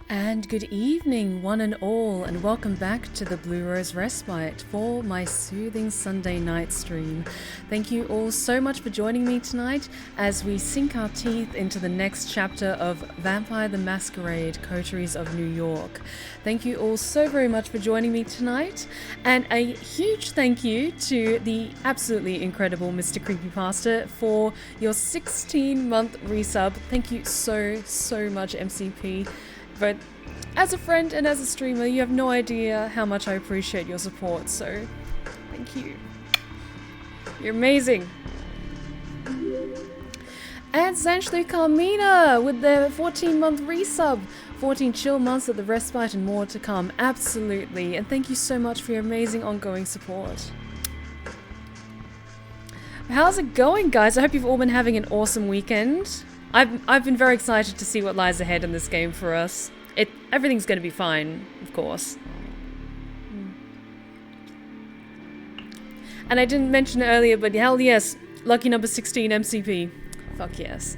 And good evening, one and all, and welcome back to the Blue Rose Respite for my soothing Sunday night stream. Thank you all so much for joining me tonight as we sink our teeth into the next chapter of Vampire the Masquerade, Coteries of New York. Thank you all so very much for joining me tonight, and a huge thank you to the absolutely incredible Mr. Creepypasta for your 16-month resub. Thank you so much, MCP. But as a friend and as a streamer, you have no idea how much I appreciate your support, so thank you. You're amazing. And Zanshlu Carmina with their 14-month resub. 14 chill months of the respite and more to come. Absolutely. And thank you so much for your amazing ongoing support. How's it going, guys? I hope you've all been having an awesome weekend. I've been very excited to see what lies ahead in this game for us. Everything's going to be fine, of course. And I didn't mention it earlier, but hell yes, lucky number 16 MCP. Fuck yes.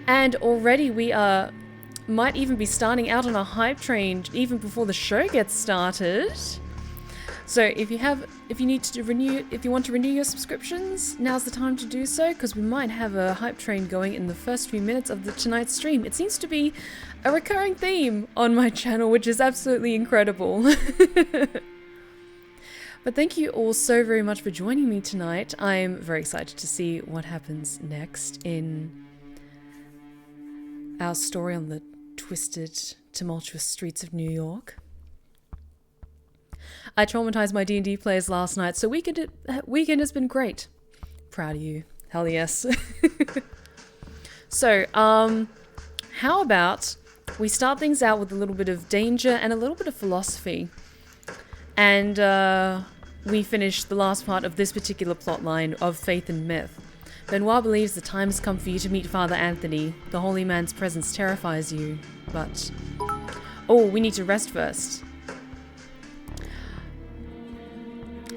And already we might even be starting out on a hype train even before the show gets started. So if you want to renew your subscriptions, now's the time to do so, because we might have a hype train going in the first few minutes of tonight's stream. It seems to be a recurring theme on my channel, which is absolutely incredible. But thank you all so very much for joining me tonight. I'm very excited to see what happens next in our story on the twisted, tumultuous streets of New York. I traumatized my D&D players last night, so weekend has been great. Proud of you. Hell yes. So, how about we start things out with a little bit of danger and a little bit of philosophy. And we finish the last part of this particular plotline of faith and myth. Benoit believes the time has come for you to meet Father Anthony. The holy man's presence terrifies you, but... Oh, we need to rest first.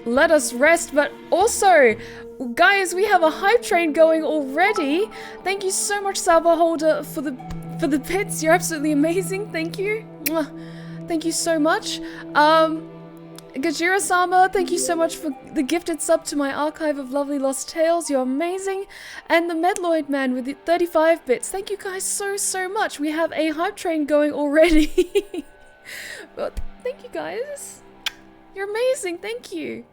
Let us rest, but also, guys, we have a hype train going already. Thank you so much, Salva Holder, for the bits. You're absolutely amazing. Thank you. Thank you so much. Gajira-sama, thank you so much for the gifted sub to my archive of lovely lost tales. You're amazing. And the Medloid man with the 35 bits. Thank you guys so much. We have a hype train going already. But thank you guys. You're amazing. Thank you.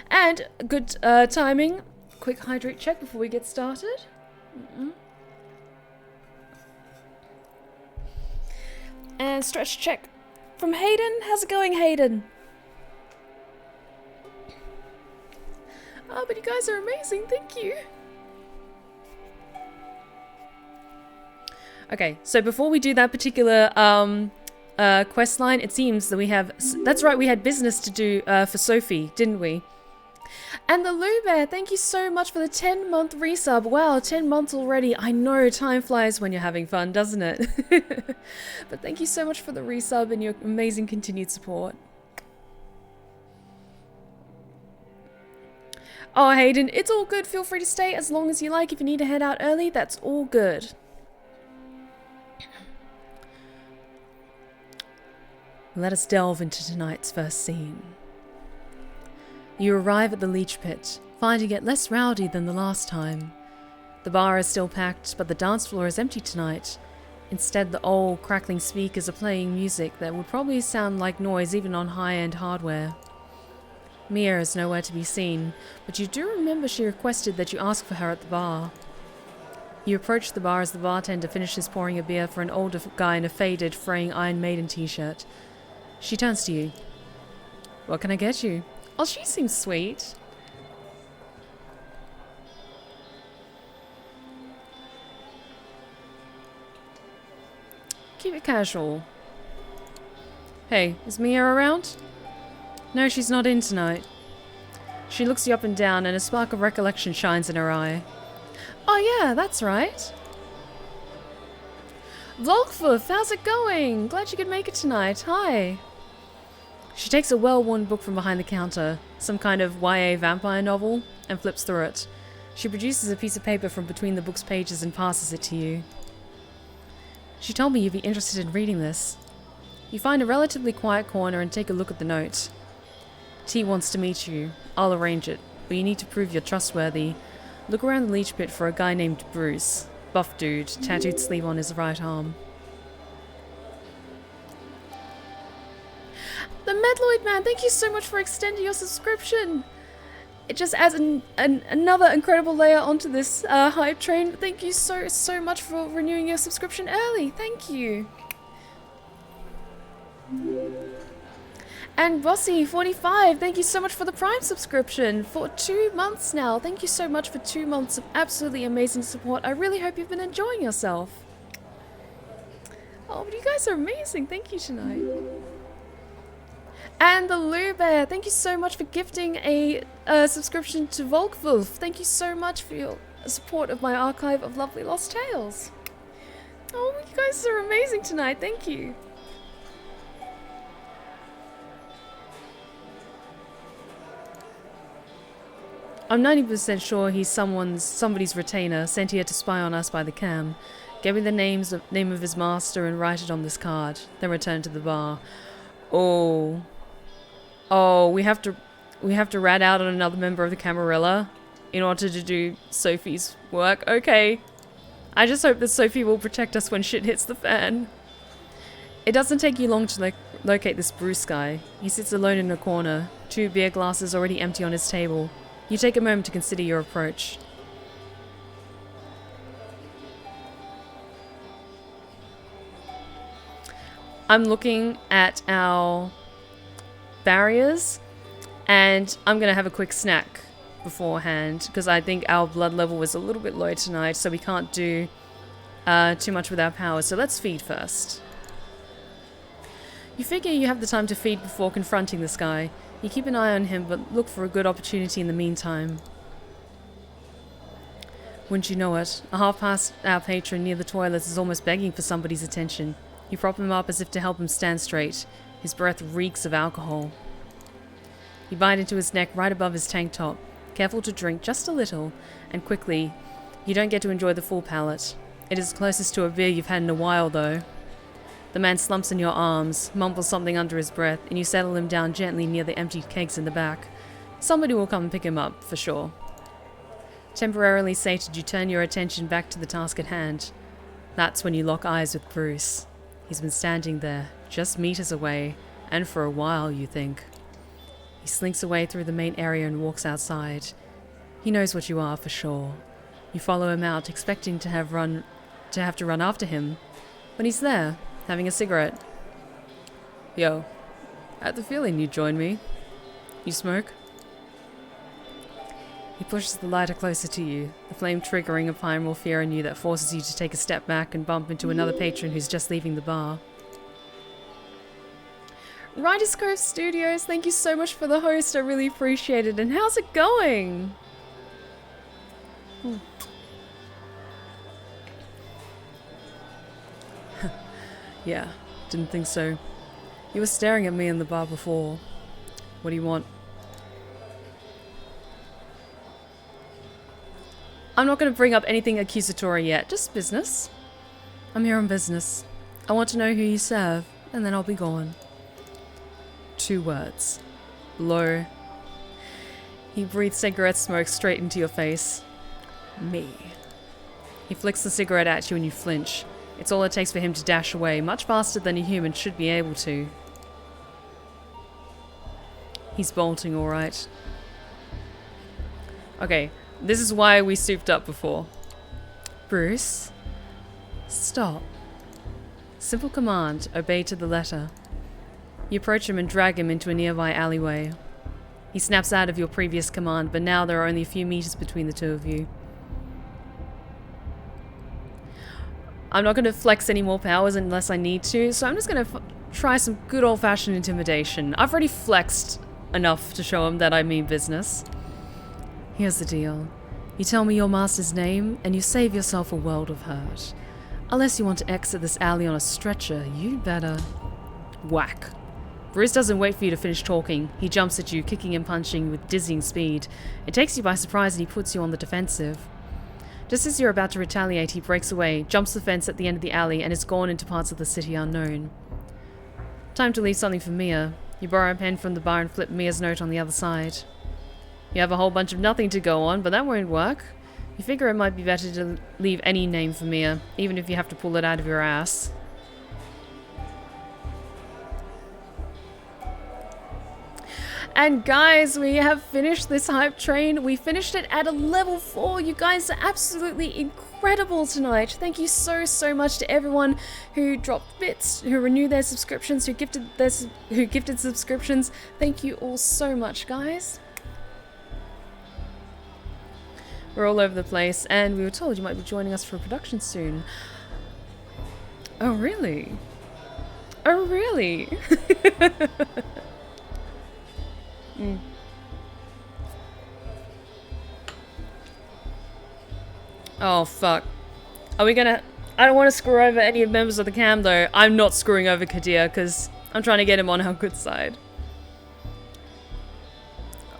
And good timing. Quick hydrate check before we get started. And stretch check from Hayden. How's it going, Hayden? Oh, but you guys are amazing. Thank you. Okay, so before we do that particular quest line, it seems that we have... That's right, we had business to do for Sophie, didn't we? And the Lou Bear, thank you so much for the 10-month resub. Wow, 10 months already. I know, time flies when you're having fun, doesn't it? But thank you so much for the resub and your amazing continued support. Oh, Hayden, it's all good. Feel free to stay as long as you like. If you need to head out early, that's all good. Let us delve into tonight's first scene. You arrive at the Leech Pit, finding it less rowdy than the last time. The bar is still packed, but the dance floor is empty tonight. Instead, the old, crackling speakers are playing music that would probably sound like noise even on high-end hardware. Mia is nowhere to be seen, but you do remember she requested that you ask for her at the bar. You approach the bar as the bartender finishes pouring a beer for an older guy in a faded, fraying Iron Maiden t-shirt. She turns to you. What can I get you? Oh, she seems sweet. Keep it casual. Hey, is Mia around? No, she's not in tonight. She looks you up and down, and a spark of recollection shines in her eye. Oh yeah, that's right. Vlogfuth, how's it going? Glad you could make it tonight. Hi. She takes a well-worn book from behind the counter, some kind of YA vampire novel, and flips through it. She produces a piece of paper from between the book's pages and passes it to you. She told me you'd be interested in reading this. You find a relatively quiet corner and take a look at the note. T wants to meet you. I'll arrange it, but you need to prove you're trustworthy. Look around the leech pit for a guy named Bruce. Buff dude, tattooed sleeve on his right arm. The Medloid Man, thank you so much for extending your subscription. It just adds another incredible layer onto this hype train. Thank you so much for renewing your subscription early. Thank you. And Bossy45, thank you so much for the Prime subscription for 2 months now. Thank you so much for 2 months of absolutely amazing support. I really hope you've been enjoying yourself. Oh, but you guys are amazing. Thank you tonight. And the Lou Bear, thank you so much for gifting a subscription to Volkwolf. Thank you so much for your support of my archive of lovely lost tales. Oh, you guys are amazing tonight. Thank you. I'm 90% sure he's somebody's retainer sent here to spy on us by the cam. Give me the name of his master and write it on this card. Then return to the bar. Oh, we have to rat out on another member of the Camarilla in order to do Sophie's work. Okay. I just hope that Sophie will protect us when shit hits the fan. It doesn't take you long to locate this Bruce guy. He sits alone in a corner, 2 beer glasses already empty on his table. You take a moment to consider your approach. I'm looking at our barriers, and I'm going to have a quick snack beforehand, because I think our blood level was a little bit low tonight, so we can't do too much with our powers. So let's feed first. You figure you have the time to feed before confronting this guy. You keep an eye on him, but look for a good opportunity in the meantime. Wouldn't you know it, a half-past hour patron near the toilets is almost begging for somebody's attention. You prop him up as if to help him stand straight. His breath reeks of alcohol. You bite into his neck right above his tank top, careful to drink just a little, and quickly. You don't get to enjoy the full palate. It is closest to a beer you've had in a while, though. The man slumps in your arms, mumbles something under his breath, and you settle him down gently near the empty kegs in the back. Somebody will come and pick him up, for sure. Temporarily sated, you turn your attention back to the task at hand. That's when you lock eyes with Bruce. He's been standing there, just meters away, and for a while, you think. He slinks away through the main area and walks outside. He knows what you are, for sure. You follow him out, expecting to have to run after him, but he's there, having a cigarette. Yo, I had the feeling you'd join me. You smoke? He pushes the lighter closer to you, the flame triggering a primal fear in you that forces you to take a step back and bump into another patron who's just leaving the bar. Riders Cove Studios, thank you so much for the host, I really appreciate it. And how's it going? Yeah, didn't think so. You were staring at me in the bar before. What do you want? I'm not going to bring up anything accusatory yet, just business. I'm here on business. I want to know who you serve, and then I'll be gone. 2 words. Low. He breathes cigarette smoke straight into your face. Me. He flicks the cigarette at you and you flinch. It's all it takes for him to dash away, much faster than a human should be able to. He's bolting, alright. Okay, this is why we souped up before. Bruce? Stop. Simple command, obey to the letter. You approach him and drag him into a nearby alleyway. He snaps out of your previous command, but now there are only a few meters between the two of you. I'm not going to flex any more powers unless I need to, so I'm just going to try some good old-fashioned intimidation. I've already flexed enough to show him that I mean business. Here's the deal. You tell me your master's name, and you save yourself a world of hurt. Unless you want to exit this alley on a stretcher, you'd better... Whack. Bruce doesn't wait for you to finish talking. He jumps at you, kicking and punching with dizzying speed. It takes you by surprise and he puts you on the defensive. Just as you're about to retaliate, he breaks away, jumps the fence at the end of the alley, and is gone into parts of the city unknown. Time to leave something for Mia. You borrow a pen from the bar and flip Mia's note on the other side. You have a whole bunch of nothing to go on, but that won't work. You figure it might be better to leave any name for Mia, even if you have to pull it out of your ass. And guys, we have finished this hype train. We finished it at a level 4. You guys are absolutely incredible tonight. Thank you so much to everyone who dropped bits, who renewed their subscriptions, who gifted subscriptions. Thank you all so much, guys. We're all over the place, and we were told you might be joining us for a production soon. Oh, really? Oh, really? Oh, fuck. Are we gonna... I don't want to screw over any members of the cam, though. I'm not screwing over Kadir, because I'm trying to get him on our good side.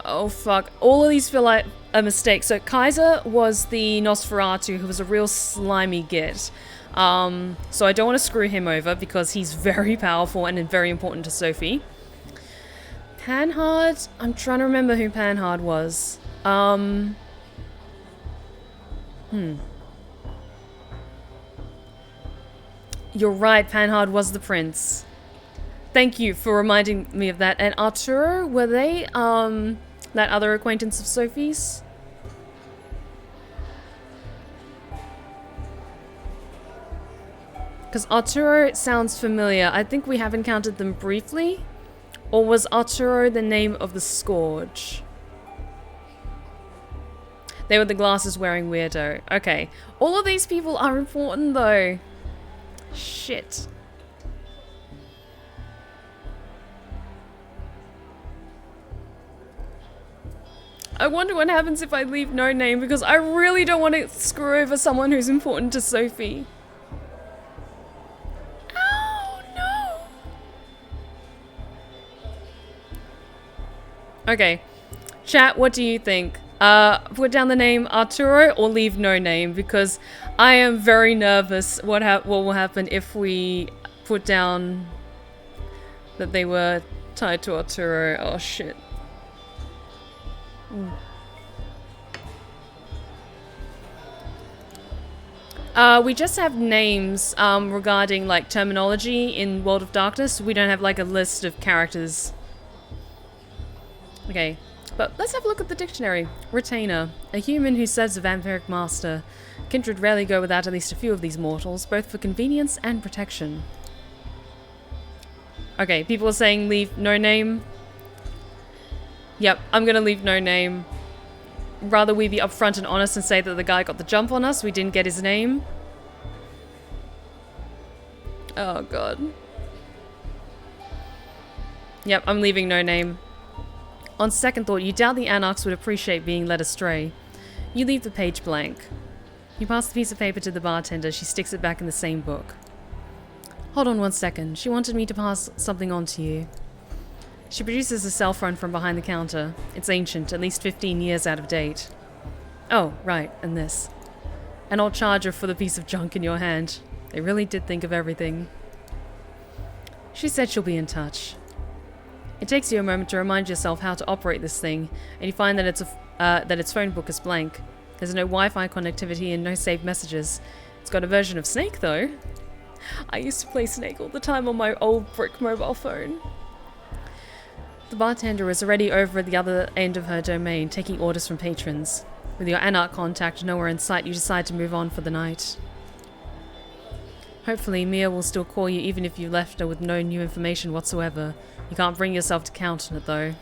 Oh, fuck. All of these feel like a mistake. So, Kaiser was the Nosferatu, who was a real slimy git. So I don't want to screw him over, because he's very powerful and very important to Sophie. Panhard? I'm trying to remember who Panhard was. You're right, Panhard was the prince. Thank you for reminding me of that. And Arturo, were they, that other acquaintance of Sophie's? Because Arturo sounds familiar. I think we have encountered them briefly. Or was Arturo the name of the Scourge? They were the glasses-wearing weirdo. Okay. All of these people are important, though. Shit. I wonder what happens if I leave no name, because I really don't want to screw over someone who's important to Sophie. Oh, no! Okay. Chat, what do you think? Put down the name Arturo or leave no name, because I am very nervous what will happen if we put down that they were tied to Arturo. Oh shit. We just have names regarding like terminology in World of Darkness. We don't have like a list of characters. Okay. But let's have a look at the dictionary. Retainer. A human who serves a vampiric master. Kindred rarely go without at least a few of these mortals, both for convenience and protection. Okay, people are saying leave no name. Yep, I'm gonna leave no name. Rather we be upfront and honest and say that the guy got the jump on us, we didn't get his name. Oh god. Yep, I'm leaving no name. On second thought, you doubt the Anarchs would appreciate being led astray. You leave the page blank. You pass the piece of paper to the bartender. She sticks it back in the same book. Hold on 1 second. She wanted me to pass something on to you. She produces a cell phone from behind the counter. It's ancient, at least 15 years out of date. Oh, right, and this. An old charger for the piece of junk in your hand. They really did think of everything. She said she'll be in touch. It takes you a moment to remind yourself how to operate this thing, and you find that its phone book is blank. There's no Wi-Fi connectivity and no saved messages. It's got a version of Snake, though. I used to play Snake all the time on my old brick mobile phone. The bartender is already over at the other end of her domain, taking orders from patrons. With your Anarch contact nowhere in sight, you decide to move on for the night. Hopefully, Mia will still call you even if you left her with no new information whatsoever. You can't bring yourself to count on it, though.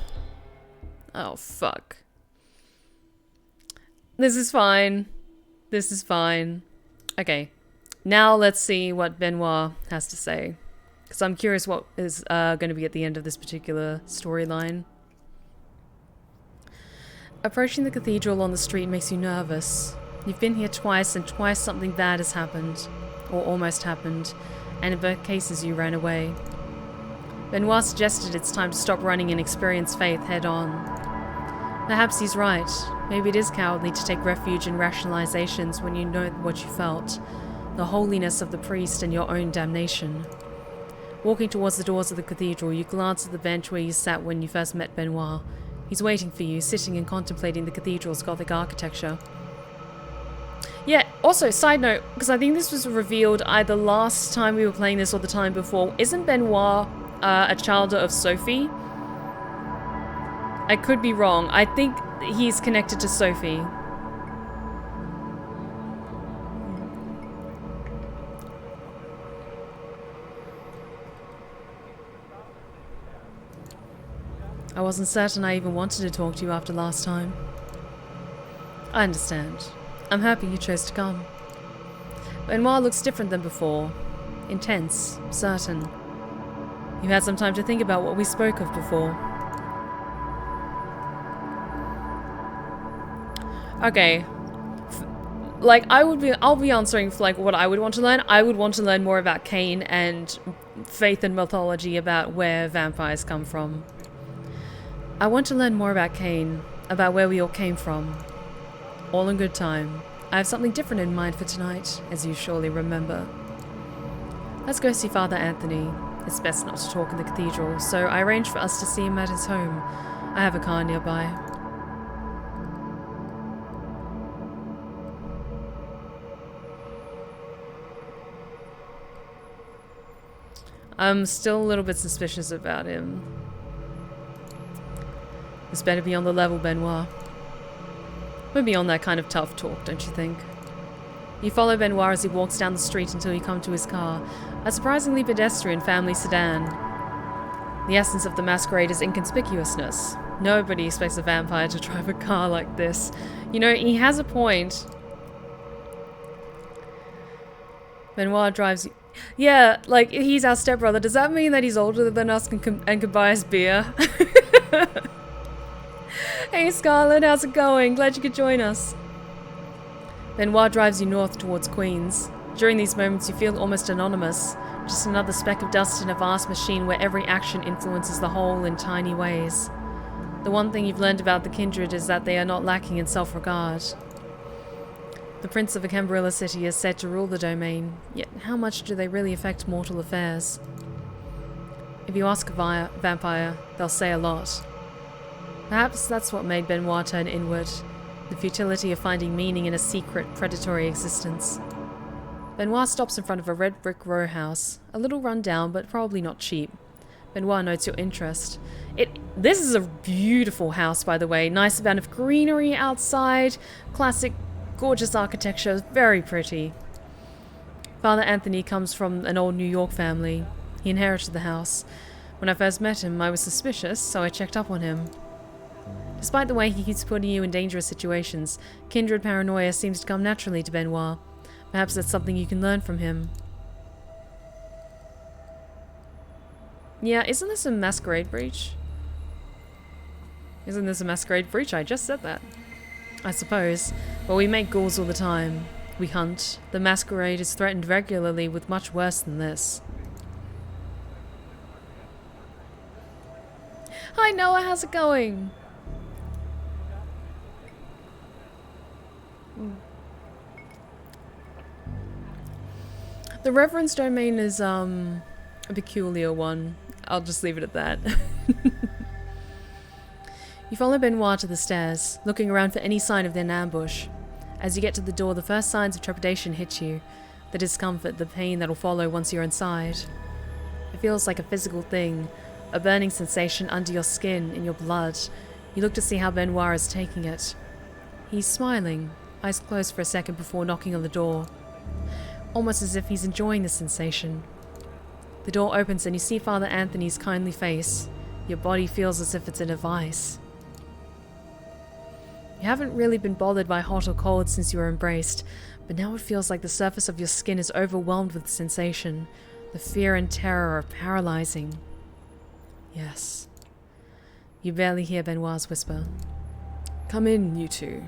Oh, fuck. This is fine. This is fine. Okay. Now let's see what Benoit has to say. Because I'm curious what is going to be at the end of this particular storyline. Approaching the cathedral on the street makes you nervous. You've been here twice, and twice something bad has happened. Or almost happened. And in both cases you ran away. Benoit suggested it's time to stop running and experience faith head on. Perhaps he's right. Maybe it is cowardly to take refuge in rationalizations when you know what you felt. The holiness of the priest and your own damnation. Walking towards the doors of the cathedral, you glance at the bench where you sat when you first met Benoit. He's waiting for you, sitting and contemplating the cathedral's Gothic architecture. Yeah, also, side note, because I think this was revealed either last time we were playing this or the time before, isn't Benoit a child of Sophie? I could be wrong. I think he's connected to Sophie. I wasn't certain I even wanted to talk to you after last time. I understand. I'm happy you chose to come. Benoit looks different than before. Intense, certain. You had some time to think about what we spoke of before. Okay. Like, I'll be answering for, like, what I would want to learn. I would want to learn more about Cain and faith and mythology about where vampires come from. I want to learn more about Cain, about where we all came from. All in good time. I have something different in mind for tonight, as you surely remember. Let's go see Father Anthony. It's best not to talk in the cathedral, so I arranged for us to see him at his home. I have a car nearby. I'm still a little bit suspicious about him. This better be on the level, Benoit. We're beyond that kind of tough talk, don't you think? You follow Benoit as he walks down the street until you come to his car, a surprisingly pedestrian family sedan. The essence of the Masquerade is inconspicuousness. Nobody expects a vampire to drive a car like this. You know, he has a point. Benoit drives... Yeah, like, he's our stepbrother. Does that mean that he's older than us and can buy us beer? Hey Scarlett, how's it going? Glad you could join us. Benoit drives you north towards Queens. During these moments you feel almost anonymous, just another speck of dust in a vast machine where every action influences the whole in tiny ways. The one thing you've learned about the kindred is that they are not lacking in self-regard. The prince of a Cambrilla city is said to rule the domain, yet how much do they really affect mortal affairs? If you ask a vampire, they'll say a lot. Perhaps that's what made Benoit turn inward, the futility of finding meaning in a secret, predatory existence. Benoit stops in front of a red brick row house, a little run down but probably not cheap. Benoit notes your interest. This is a beautiful house, by the way. Nice amount of greenery outside, classic, gorgeous architecture, very pretty. Father Anthony comes from an old New York family. He inherited the house. When I first met him, I was suspicious, so I checked up on him. Despite the way he keeps putting you in dangerous situations, kindred paranoia seems to come naturally to Benoit. Perhaps that's something you can learn from him. Yeah, isn't this a masquerade breach? Isn't this a masquerade breach? I just said that. I suppose. But we make ghouls all the time. We hunt. The masquerade is threatened regularly with much worse than this. Hi Noah, how's it going? The Reverend's domain is a peculiar one. I'll just leave it at that. You follow Benoit to the stairs, looking around for any sign of an ambush. As you get to the door, the first signs of trepidation hit you. The discomfort, the pain that'll follow once you're inside. It feels like a physical thing, a burning sensation under your skin, in your blood. You look to see how Benoit is taking it. He's smiling, eyes closed for a second before knocking on the door. Almost as if he's enjoying the sensation. The door opens and you see Father Anthony's kindly face. Your body feels as if it's in a vice. You haven't really been bothered by hot or cold since you were embraced, but now it feels like the surface of your skin is overwhelmed with sensation. The fear and terror are paralyzing. Yes. You barely hear Benoit's whisper. Come in, you two.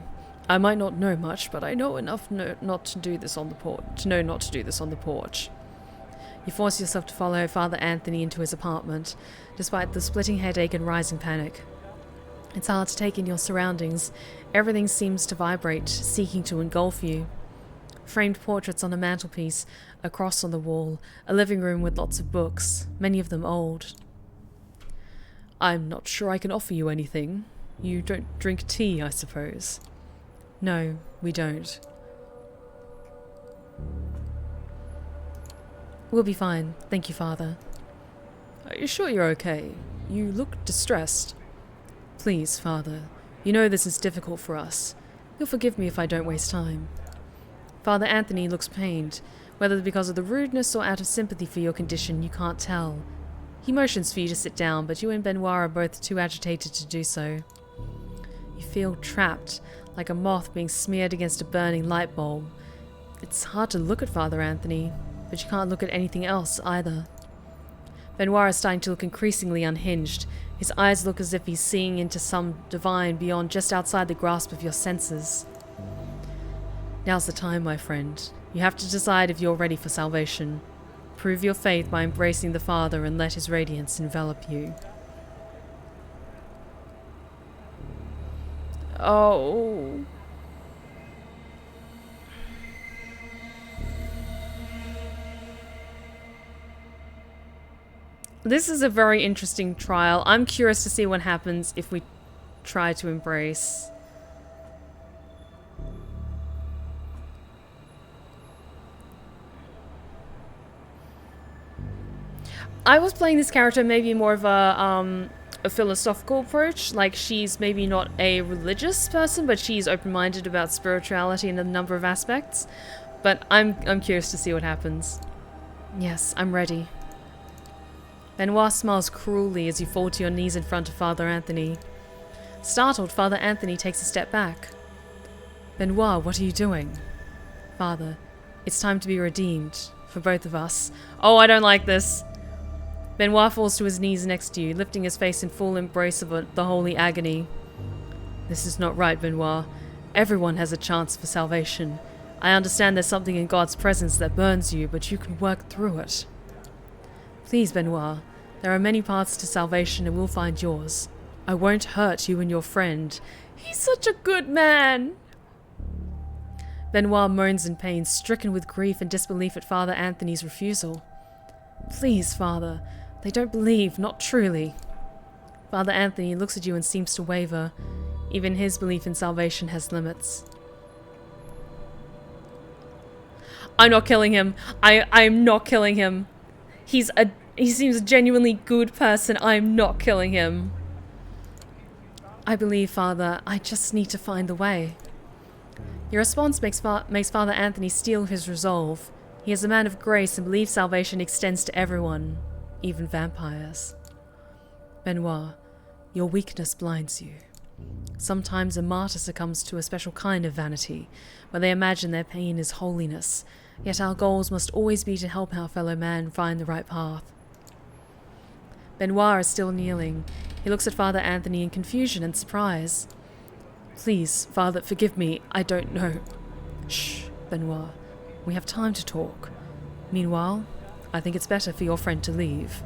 I might not know much, but I know enough not to do this on the porch. You force yourself to follow Father Anthony into his apartment, despite the splitting headache and rising panic. It's hard to take in your surroundings. Everything seems to vibrate, seeking to engulf you. Framed portraits on a mantelpiece, a cross on the wall, a living room with lots of books, many of them old. I'm not sure I can offer you anything. You don't drink tea, I suppose. No, we don't. We'll be fine, thank you, Father. Are you sure you're okay? You look distressed. Please, Father, you know this is difficult for us. You'll forgive me if I don't waste time. Father Anthony looks pained. Whether because of the rudeness or out of sympathy for your condition, you can't tell. He motions for you to sit down, but you and Benoit are both too agitated to do so. You feel trapped, like a moth being smeared against a burning light bulb. It's hard to look at Father Anthony, but you can't look at anything else either. Benoit is starting to look increasingly unhinged. His eyes look as if he's seeing into some divine beyond just outside the grasp of your senses. Now's the time, my friend. You have to decide if you're ready for salvation. Prove your faith by embracing the Father and let his radiance envelop you. Oh. This is a very interesting trial. I'm curious to see what happens if we try to embrace. I was playing this character maybe more of a philosophical approach. Like, she's maybe not a religious person, but she's open-minded about spirituality in a number of aspects. But I'm curious to see what happens. Yes, I'm ready. Benoit smiles cruelly as you fall to your knees in front of Father Anthony. Startled, Father Anthony takes a step back. Benoit, what are you doing? Father, it's time to be redeemed, for both of us. Oh, I don't like this. Benoit falls to his knees next to you, lifting his face in full embrace of the holy agony. This is not right, Benoit. Everyone has a chance for salvation. I understand there's something in God's presence that burns you, but you can work through it. Please, Benoit, there are many paths to salvation and we'll find yours. I won't hurt you and your friend. He's such a good man! Benoit moans in pain, stricken with grief and disbelief at Father Anthony's refusal. Please, Father, they don't believe, not truly. Father Anthony looks at you and seems to waver. Even his belief in salvation has limits. I'm not killing him. I'm not killing him. He seems a genuinely good person. I'm not killing him. I believe, Father. I just need to find the way. Your response makes Father Anthony steel his resolve. He is a man of grace and believes salvation extends to everyone, even vampires. Benoit, your weakness blinds you. Sometimes a martyr succumbs to a special kind of vanity, where they imagine their pain is holiness, yet our goals must always be to help our fellow man find the right path. Benoit is still kneeling. He looks at Father Anthony in confusion and surprise. Please, Father, forgive me. I don't know. Shh, Benoit. We have time to talk. Meanwhile, I think it's better for your friend to leave.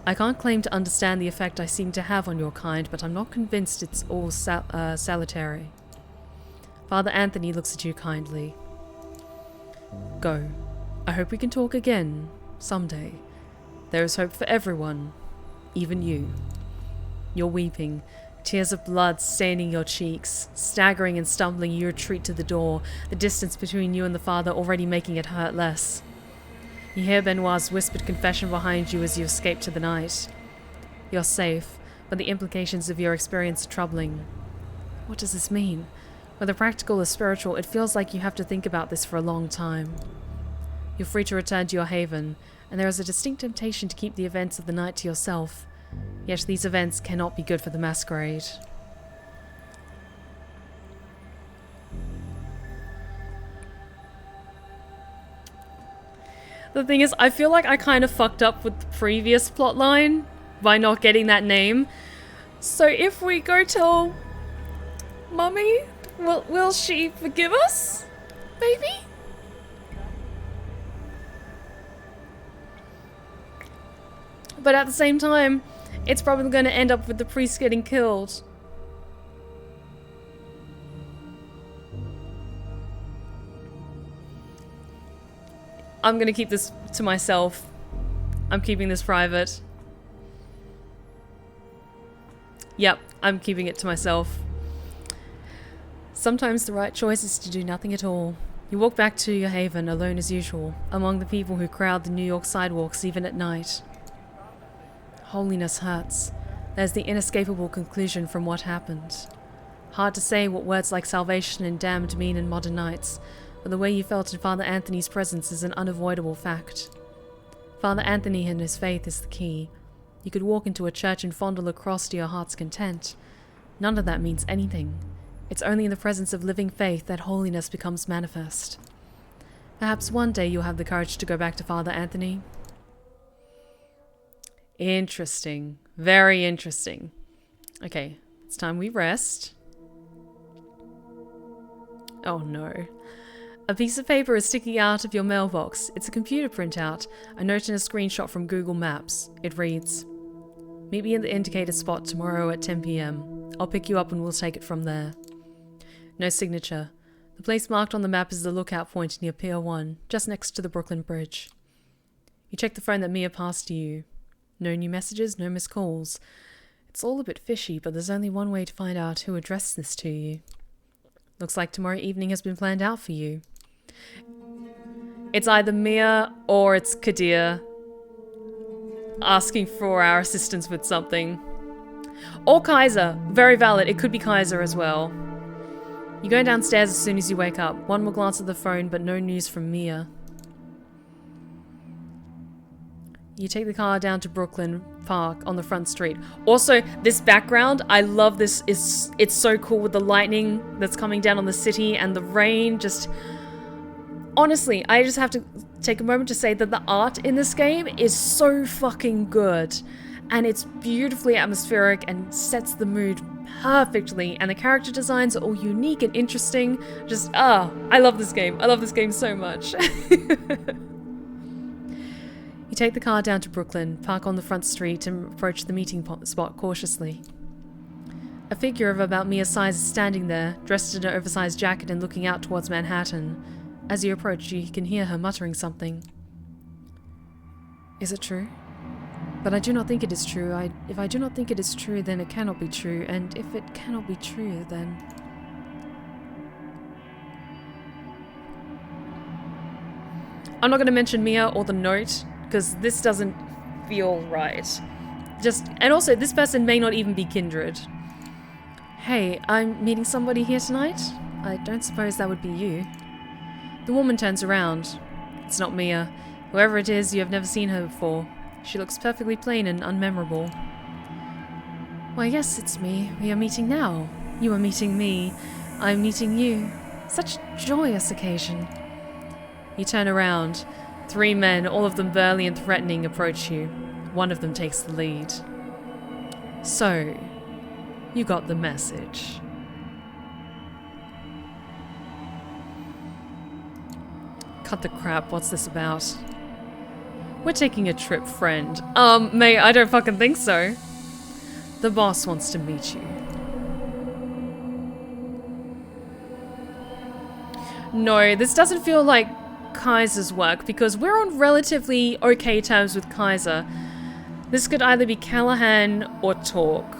I can't claim to understand the effect I seem to have on your kind, but I'm not convinced it's all salutary. Father Anthony looks at you kindly. Go. I hope we can talk again, someday. There is hope for everyone, even you. You're weeping, tears of blood staining your cheeks. Staggering and stumbling, you retreat to the door, the distance between you and the Father already making it hurt less. You hear Benoit's whispered confession behind you as you escape to the night. You're safe, but the implications of your experience are troubling. What does this mean? Whether practical or spiritual, it feels like you have to think about this for a long time. You're free to return to your haven, and there is a distinct temptation to keep the events of the night to yourself. Yet these events cannot be good for the Masquerade. The thing is, I feel like I kind of fucked up with the previous plotline by not getting that name. So if we go tell Mummy, will she forgive us? Maybe? But at the same time, it's probably going to end up with the priest getting killed. I'm gonna keep this to myself. I'm keeping this private. Yep, I'm keeping it to myself. Sometimes the right choice is to do nothing at all. You walk back to your haven alone as usual, among the people who crowd the New York sidewalks even at night. Holiness hurts. There's the inescapable conclusion from what happened. Hard to say what words like salvation and damned mean in modern nights, but the way you felt in Father Anthony's presence is an unavoidable fact. Father Anthony and his faith is the key. You could walk into a church and fondle a cross to your heart's content. None of that means anything. It's only in the presence of living faith that holiness becomes manifest. Perhaps one day you'll have the courage to go back to Father Anthony. Interesting. Very interesting. Okay, it's time we rest. Oh no. A piece of paper is sticking out of your mailbox. It's a computer printout, a note and a screenshot from Google Maps. It reads, "Meet me in the indicated spot tomorrow at 10 p.m. I'll pick you up and we'll take it from there." No signature. The place marked on the map is the lookout point near Pier 1, just next to the Brooklyn Bridge. You check the phone that Mia passed to you. No new messages, no missed calls. It's all a bit fishy, but there's only one way to find out who addressed this to you. Looks like tomorrow evening has been planned out for you. It's either Mia or it's Kadir asking for our assistance with something. Or Kaiser. Very valid. It could be Kaiser as well. You go downstairs as soon as you wake up. One more glance at the phone, but no news from Mia. You take the car down to Brooklyn Park on the front street. Also, this background, I love this. It's so cool with the lightning that's coming down on the city and the rain. Just honestly, I just have to take a moment to say that the art in this game is so fucking good. And it's beautifully atmospheric and sets the mood perfectly. And the character designs are all unique and interesting. Just, I love this game. I love this game so much. You take the car down to Brooklyn, park on the front street, and approach the meeting spot cautiously. A figure of about Mia's size is standing there, dressed in an oversized jacket and looking out towards Manhattan. As you approach, you can hear her muttering something. Is it true? But I do not think it is true. If I do not think it is true, then it cannot be true. And if it cannot be true, then... I'm not going to mention Mia or the note, because this doesn't feel right. And also, this person may not even be kindred. Hey, I'm meeting somebody here tonight? I don't suppose that would be you. The woman turns around. It's not Mia. Whoever it is, you have never seen her before. She looks perfectly plain and unmemorable. Why, yes, it's me. We are meeting now. You are meeting me. I'm meeting you. Such a joyous occasion. You turn around. 3 men, all of them burly and threatening, approach you. One of them takes the lead. So, you got the message. Cut the crap, what's this about? We're taking a trip, friend. Mate, I don't fucking think so. The boss wants to meet you. No, this doesn't feel like Kaiser's work, because we're on relatively okay terms with Kaiser. This could either be Callahan or Torque.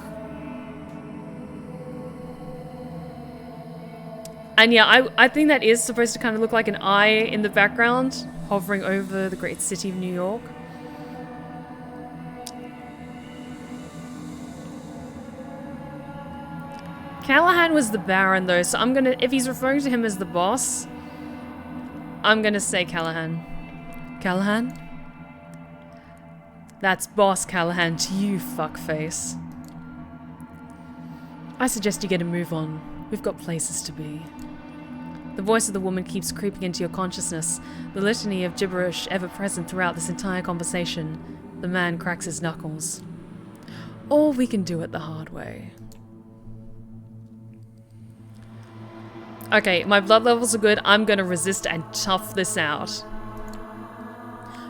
And yeah, I think that is supposed to kind of look like an eye in the background, hovering over the great city of New York. Callahan was the Baron though, so I'm gonna, if he's referring to him as the boss, I'm gonna say Callahan. Callahan? That's Boss Callahan to you, fuckface. I suggest you get a move on. We've got places to be. The voice of the woman keeps creeping into your consciousness, the litany of gibberish ever present throughout this entire conversation. The man cracks his knuckles. Or we can do it the hard way. Okay, my blood levels are good. I'm gonna resist and tough this out.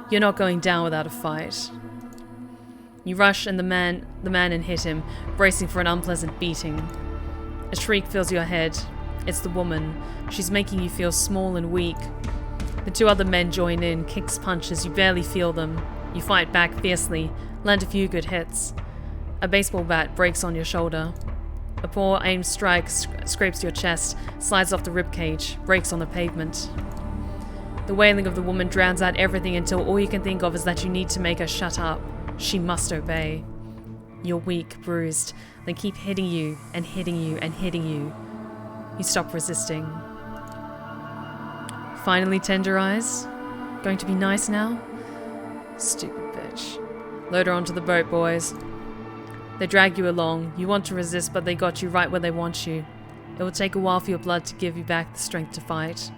You're not going down without a fight. You rush and the man and hit him, bracing for an unpleasant beating. A shriek fills your head. It's the woman. She's making you feel small and weak. The two other men join in, kicks, punches, you barely feel them. You fight back fiercely, land a few good hits. A baseball bat breaks on your shoulder. A poor aimed strike scrapes your chest, slides off the ribcage, breaks on the pavement. The wailing of the woman drowns out everything until all you can think of is that you need to make her shut up. She must obey. You're weak, bruised. They keep hitting you and hitting you and hitting you. You stop resisting. Finally tenderize. Going to be nice now? Stupid bitch. Load her onto the boat, boys. They drag you along. You want to resist, but they got you right where they want you. It will take a while for your blood to give you back the strength to fight.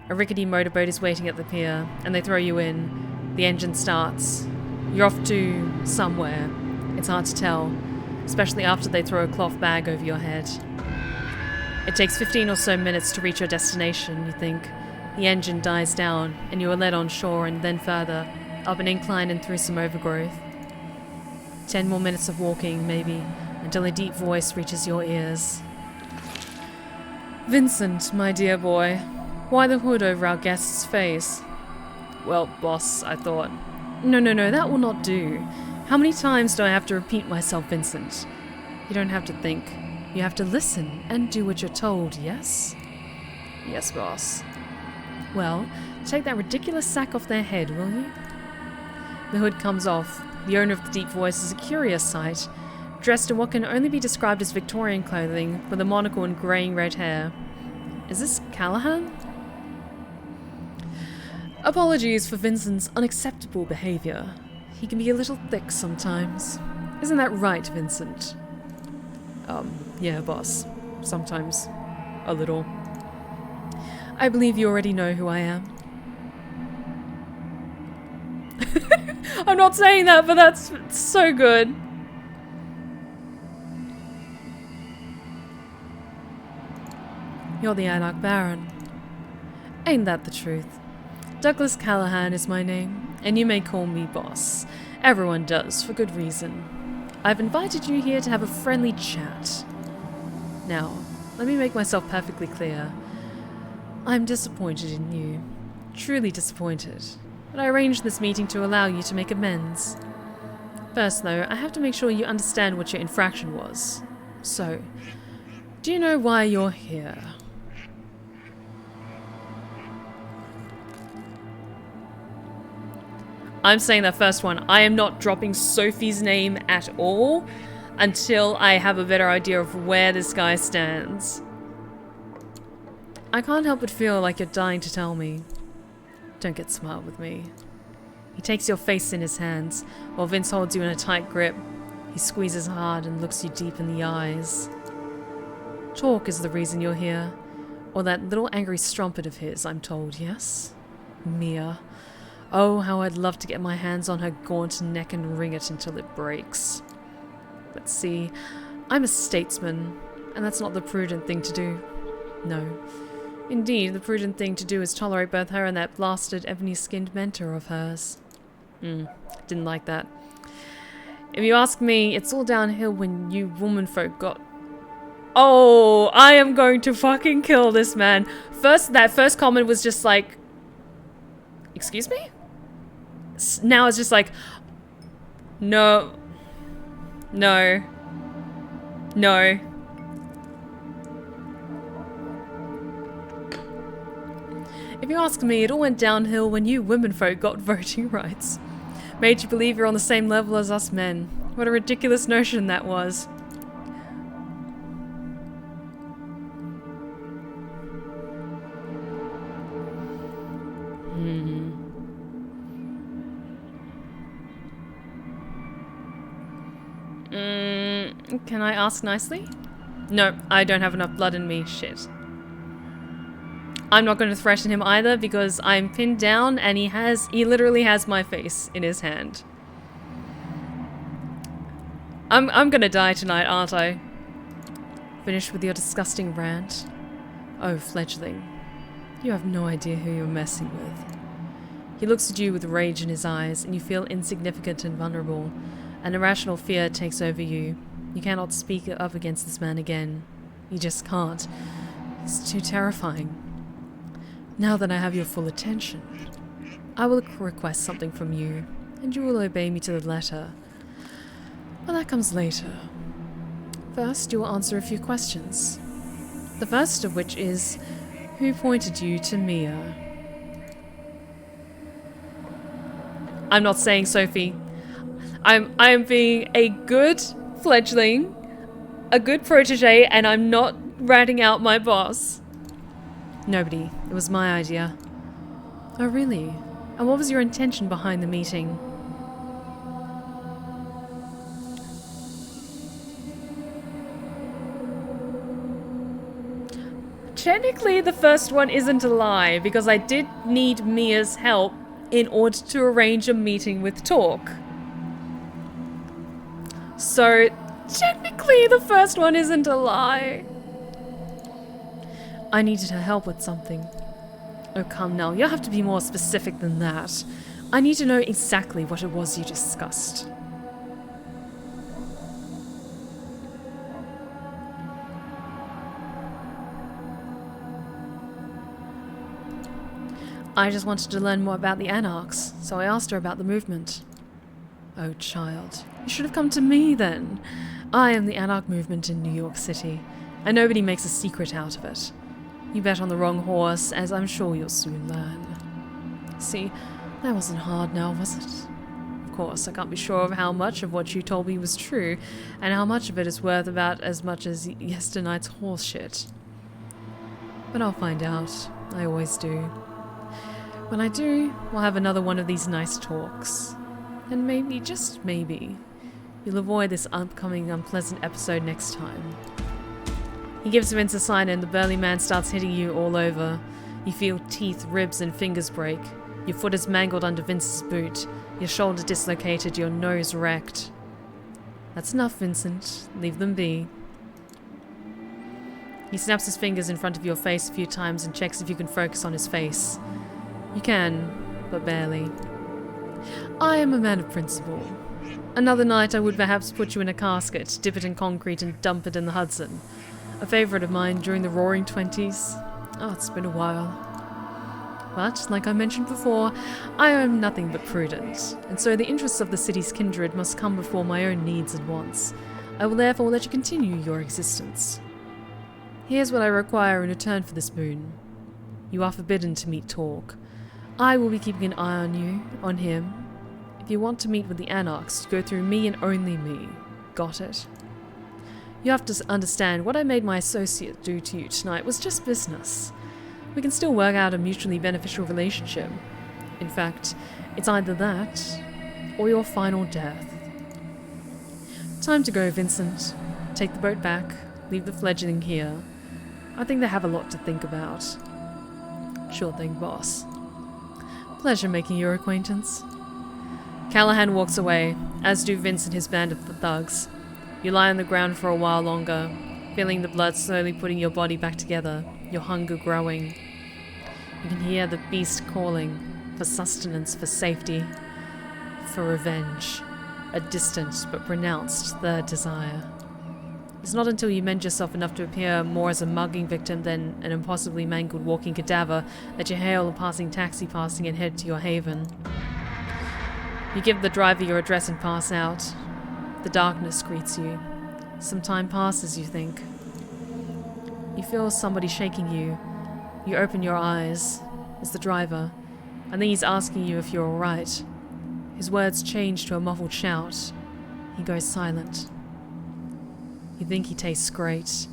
A rickety motorboat is waiting at the pier, and they throw you in. The engine starts. You're off to somewhere. It's hard to tell, especially after they throw a cloth bag over your head. It takes 15 or so minutes to reach your destination, you think. The engine dies down, and you are led on shore and then further, up an incline and through some overgrowth. 10 more minutes of walking, maybe, until a deep voice reaches your ears. Vincent, my dear boy, why the hood over our guest's face? Well, boss, I thought. No, that will not do. How many times do I have to repeat myself, Vincent? You don't have to think. You have to listen and do what you're told, yes? Yes, boss. Well, take that ridiculous sack off their head, will you? The hood comes off. The owner of the deep voice is a curious sight, dressed in what can only be described as Victorian clothing, with a monocle and greying red hair. Is this Callahan? Apologies for Vincent's unacceptable behaviour. He can be a little thick sometimes. Isn't that right, Vincent? Yeah, boss. Sometimes. A little. I believe you already know who I am. I'm not saying that, but that's so good. You're the Anarch Baron. Ain't that the truth? Douglas Callahan is my name, and you may call me boss. Everyone does, for good reason. I've invited you here to have a friendly chat. Now, let me make myself perfectly clear. I'm disappointed in you. Truly disappointed. But I arranged this meeting to allow you to make amends. First, though, I have to make sure you understand what your infraction was. So, do you know why you're here? I'm saying that first one. I am not dropping Sophie's name at all until I have a better idea of where this guy stands. I can't help but feel like you're dying to tell me. Don't get smart with me. He takes your face in his hands, while Vince holds you in a tight grip. He squeezes hard and looks you deep in the eyes. Talk is the reason you're here. Or that little angry strumpet of his, I'm told, yes? Mia. Oh, how I'd love to get my hands on her gaunt neck and wring it until it breaks. Let's see. I'm a statesman, and that's not the prudent thing to do. No. Indeed, the prudent thing to do is tolerate both her and that blasted ebony-skinned mentor of hers. Didn't like that. If you ask me, it's all downhill when you womanfolk got... Oh, I am going to fucking kill this man. That first comment was just like... Excuse me? Now it's just like... No. No. No. If you ask me, it all went downhill when you womenfolk got voting rights. Made you believe you're on the same level as us men. What a ridiculous notion that was. Can I ask nicely? No, I don't have enough blood in me. Shit. I'm not going to threaten him either because I'm pinned down and he literally has my face in his hand. I'm gonna die tonight, aren't I? Finished with your disgusting rant? Oh, fledgling. You have no idea who you're messing with. He looks at you with rage in his eyes and you feel insignificant and vulnerable. An irrational fear takes over you. You cannot speak up against this man again. You just can't. It's too terrifying. Now that I have your full attention, I will request something from you, and you will obey me to the letter. But that comes later. First, you will answer a few questions. The first of which is, who pointed you to Mia? I'm not saying Sophie. I am being a good fledgling, a good protege, and I'm not ratting out my boss. Nobody. It was my idea. Oh, really? And what was your intention behind the meeting? Technically, the first one isn't a lie, because I did need Mia's help in order to arrange a meeting with Talk. So, technically, the first one isn't a lie. I needed her help with something. Oh, come now, you'll have to be more specific than that. I need to know exactly what it was you discussed. I just wanted to learn more about the Anarchs, so I asked her about the movement. Oh, child, you should have come to me then. I am the Anarch movement in New York City, and nobody makes a secret out of it. You bet on the wrong horse, as I'm sure you'll soon learn. See, that wasn't hard now, was it? Of course, I can't be sure of how much of what you told me was true, and how much of it is worth about as much as yesternight's horse shit. But I'll find out. I always do. When I do, we'll have another one of these nice talks. And maybe, just maybe, you'll avoid this upcoming unpleasant episode next time. He gives Vince a sign and the burly man starts hitting you all over. You feel teeth, ribs and fingers break. Your foot is mangled under Vince's boot. Your shoulder dislocated, your nose wrecked. That's enough, Vincent. Leave them be. He snaps his fingers in front of your face a few times and checks if you can focus on his face. You can, but barely. I am a man of principle. Another night I would perhaps put you in a casket, dip it in concrete and dump it in the Hudson. A favourite of mine during the Roaring Twenties. Oh, it's been a while. But, like I mentioned before, I am nothing but prudent, and so the interests of the city's kindred must come before my own needs and wants. I will therefore let you continue your existence. Here's what I require in return for this boon. You are forbidden to meet Talk. I will be keeping an eye on you, on him. If you want to meet with the Anarchs, go through me and only me. Got it? You have to understand, what I made my associate do to you tonight was just business. We can still work out a mutually beneficial relationship. In fact, it's either that, or your final death. Time to go, Vincent. Take the boat back, leave the fledgling here. I think they have a lot to think about. Sure thing, boss. Pleasure making your acquaintance. Callahan walks away, as do Vince and his band of thugs. You lie on the ground for a while longer, feeling the blood slowly putting your body back together, your hunger growing. You can hear the beast calling, for sustenance, for safety, for revenge. A distant but pronounced third desire. It's not until you mend yourself enough to appear more as a mugging victim than an impossibly mangled walking cadaver that you hail a passing taxi and head to your haven. You give the driver your address and pass out. The darkness greets you. Some time passes, you think. You feel somebody shaking you. You open your eyes. It's the driver. And then he's asking you if you're alright. His words change to a muffled shout. He goes silent. You think he tastes great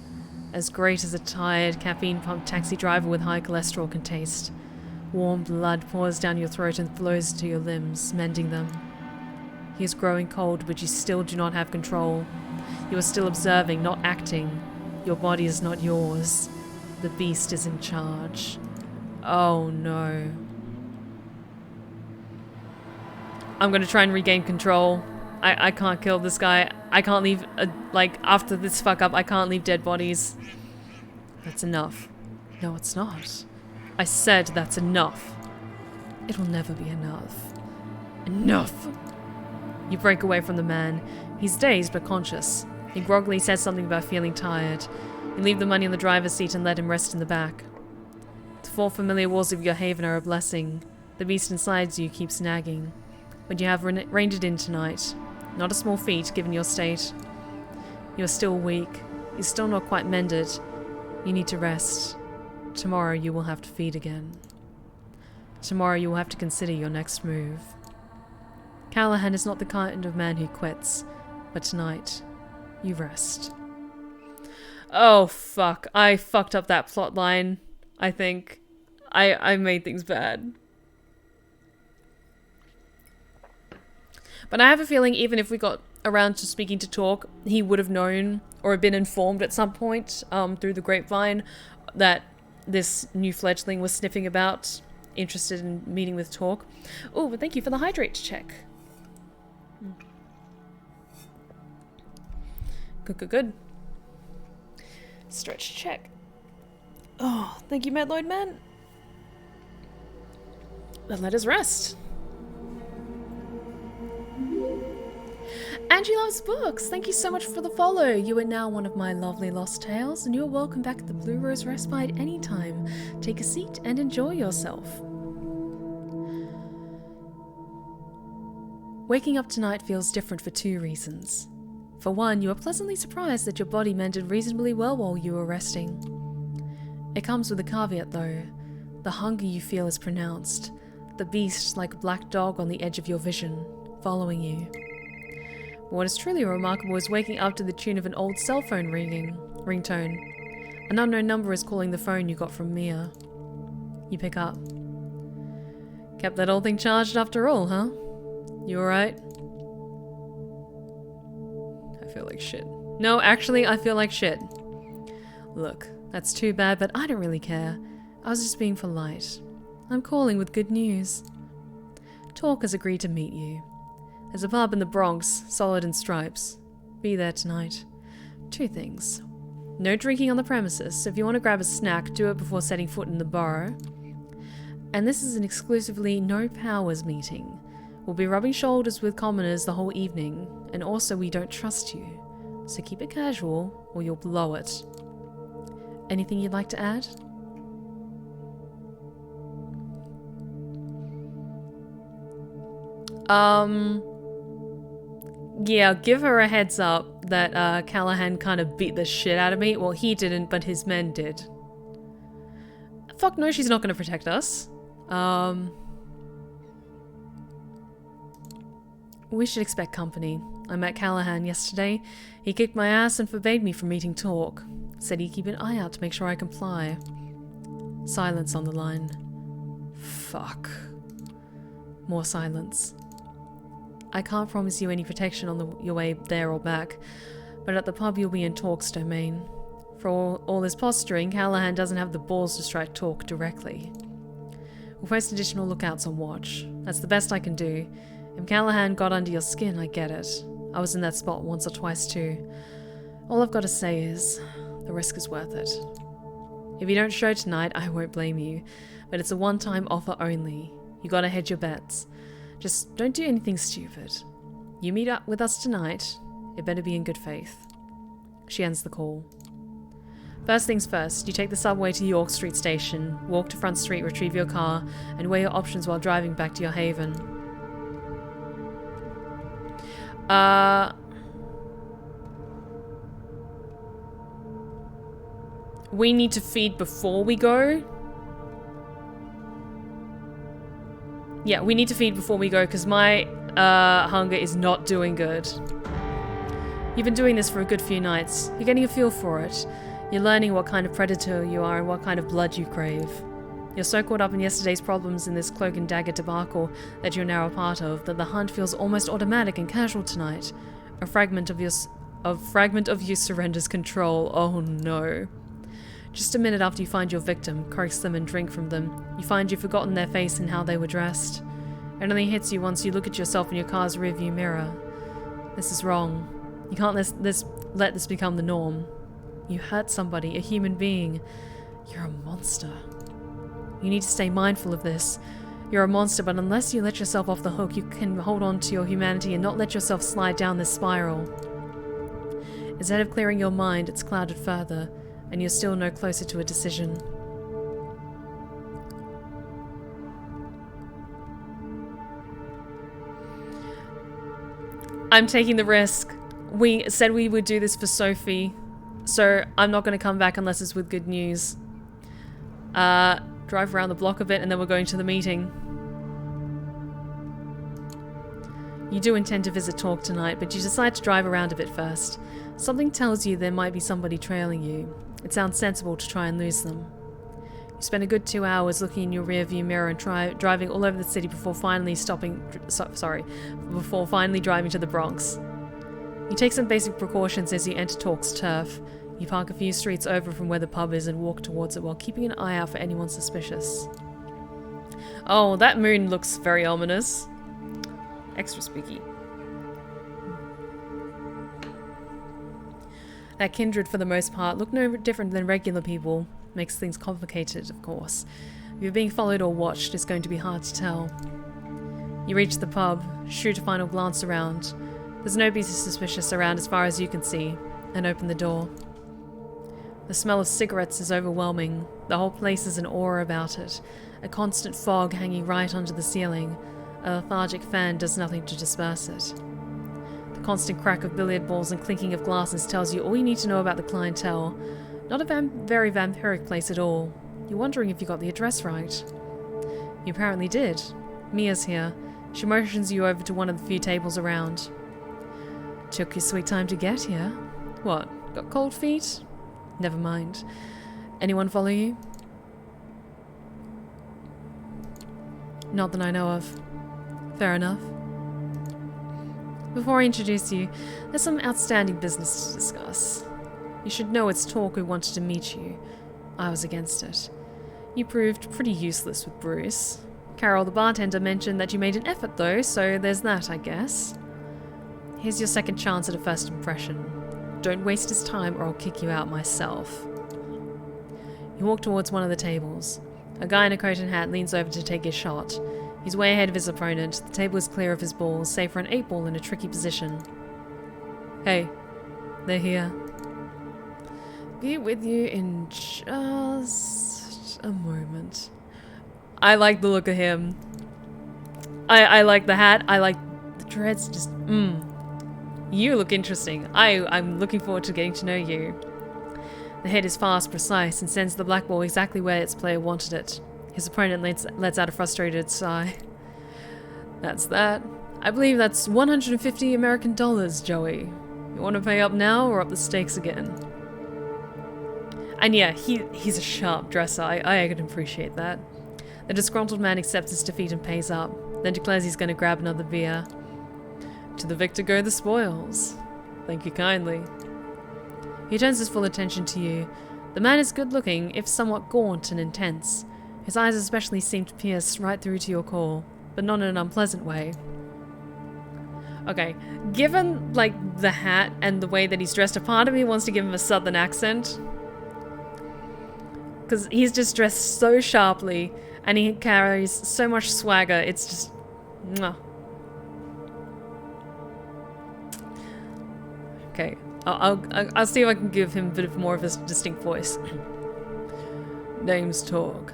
as a tired, caffeine-pumped taxi driver with high cholesterol can taste. Warm blood pours down your throat and flows to your limbs, mending them. He is growing cold, but you still do not have control. You are still observing, not acting. Your body is not yours. The beast is in charge. Oh no. I'm gonna try and regain control. I can't kill this guy. I can't leave, after this fuck up, I can't leave dead bodies. That's enough. No, it's not. I said that's enough. It will never be enough. Enough! You break away from the man. He's dazed but conscious. He groggily says something about feeling tired. You leave the money on the driver's seat and let him rest in the back. The four familiar walls of your haven are a blessing. The beast inside you keeps nagging. But you have reined it in tonight. Not a small feat, given your state. You're still weak. You're still not quite mended. You need to rest. Tomorrow you will have to feed again. Tomorrow you will have to consider your next move. Callahan is not the kind of man who quits, but tonight, you rest. Oh fuck, I fucked up that plot line, I think. I made things bad. But I have a feeling even if we got around to speaking to Talk, he would have known or been informed at some point through the grapevine that this new fledgling was sniffing about, interested in meeting with Talk. Oh, but thank you for the hydrate check. Good. Stretch check. Oh, thank you, Medloid Man. Then let us rest. Angie Loves Books, thank you so much for the follow. You are now one of my lovely lost tales, and you are welcome back at the Blue Rose Respite anytime. Take a seat and enjoy yourself. Waking up tonight feels different for two reasons. For one, you are pleasantly surprised that your body mended reasonably well while you were resting. It comes with a caveat though. The hunger you feel is pronounced. The beast like a black dog on the edge of your vision, following you. But what is truly remarkable is waking up to the tune of an old cell phone ringtone. An unknown number is calling the phone you got from Mia. You pick up. Kept that old thing charged after all, huh? You alright? I feel like shit. No, actually, I feel like shit. Look, that's too bad, but I don't really care. I was just being polite. I'm calling with good news. Talk has agreed to meet you. There's a pub in the Bronx, solid in stripes. Be there tonight. Two things. No drinking on the premises, so if you want to grab a snack, do it before setting foot in the borough. And this is an exclusively no powers meeting. We'll be rubbing shoulders with commoners the whole evening, and also we don't trust you. So keep it casual, or you'll blow it. Anything you'd like to add? Yeah, give her a heads up that Callahan kind of beat the shit out of me. Well, he didn't, but his men did. Fuck no, she's not going to protect us. We should expect company. I met Callahan yesterday. He kicked my ass and forbade me from meeting Talk. Said he'd keep an eye out to make sure I comply. Silence on the line. Fuck. More silence. I can't promise you any protection on your way there or back, but at the pub you'll be in Talk's domain. For all his posturing, Callahan doesn't have the balls to strike Talk directly. We'll post additional lookouts on watch. That's the best I can do. If Callahan got under your skin, I get it. I was in that spot once or twice too. All I've got to say is, the risk is worth it. If you don't show tonight, I won't blame you, but it's a one-time offer only. You gotta hedge your bets. Just don't do anything stupid. You meet up with us tonight, it better be in good faith. She ends the call. First things first, you take the subway to York Street Station, walk to Front Street, retrieve your car, and weigh your options while driving back to your haven. We need to feed before we go? Yeah, we need to feed before we go because my hunger is not doing good. You've been doing this for a good few nights. You're getting a feel for it. You're learning what kind of predator you are and what kind of blood you crave. You're so caught up in yesterday's problems in this cloak and dagger debacle that you're now a part of that the hunt feels almost automatic and casual tonight. A fragment of you surrenders control. Oh no. Just a minute after you find your victim, coax them and drink from them, you find you've forgotten their face and how they were dressed. It only hits you once you look at yourself in your car's rearview mirror. This is wrong. You can't let this become the norm. You hurt somebody, a human being. You're a monster. You need to stay mindful of this. You're a monster, but unless you let yourself off the hook, you can hold on to your humanity and not let yourself slide down this spiral. Instead of clearing your mind, it's clouded further, and you're still no closer to a decision. I'm taking the risk. We said we would do this for Sophie, so I'm not going to come back unless it's with good news. Drive around the block a bit and then we're going to the meeting. You do intend to visit Talk tonight, but you decide to drive around a bit first. Something tells you there might be somebody trailing you. It sounds sensible to try and lose them. You spend a good 2 hours looking in your rearview mirror and driving all over the city before finally before finally driving to the Bronx. You take some basic precautions as you enter Talk's turf. You park a few streets over from where the pub is and walk towards it while keeping an eye out for anyone suspicious. Oh, that moon looks very ominous. Extra spooky. That kindred, for the most part, look no different than regular people. Makes things complicated, of course. If you're being followed or watched, it's going to be hard to tell. You reach the pub, shoot a final glance around. There's nobody suspicious around as far as you can see, and open the door. The smell of cigarettes is overwhelming. The whole place has an aura about it. A constant fog hanging right under the ceiling. A lethargic fan does nothing to disperse it. The constant crack of billiard balls and clinking of glasses tells you all you need to know about the clientele. Not a very vampiric place at all. You're wondering if you got the address right. You apparently did. Mia's here. She motions you over to one of the few tables around. Took your sweet time to get here. What, got cold feet? Never mind. Anyone follow you? Not that I know of. Fair enough. Before I introduce you, there's some outstanding business to discuss. You should know it's Talk who wanted to meet you. I was against it. You proved pretty useless with Bruce. Carol, the bartender, mentioned that you made an effort though, so there's that, I guess. Here's your second chance at a first impression. Don't waste his time or I'll kick you out myself. You walk towards one of the tables. A guy in a coat and hat leans over to take his shot. He's way ahead of his opponent. The table is clear of his balls, save for an 8-ball in a tricky position. Hey, they're here. Be with you in just a moment. I like the look of him. I like the hat. I like the dreads. Just, You look interesting. I'm looking forward to getting to know you. The hit is fast, precise, and sends the black ball exactly where its player wanted it. His opponent lets out a frustrated sigh. That's that. I believe that's 150 American dollars, Joey. You want to pay up now or up the stakes again? And yeah, he's a sharp dresser. I can appreciate that. The disgruntled man accepts his defeat and pays up, then declares he's going to grab another beer. To the victor go the spoils. Thank you kindly. He turns his full attention to you. The man is good looking, if somewhat gaunt and intense. His eyes especially seem to pierce right through to your core, but not in an unpleasant way. Okay, given, like, the hat and the way that he's dressed, a part of me wants to give him a southern accent. Because he's just dressed so sharply, and he carries so much swagger, it's just... mwah. Okay, I'll see if I can give him a bit of more of a distinct voice. Name's Talk.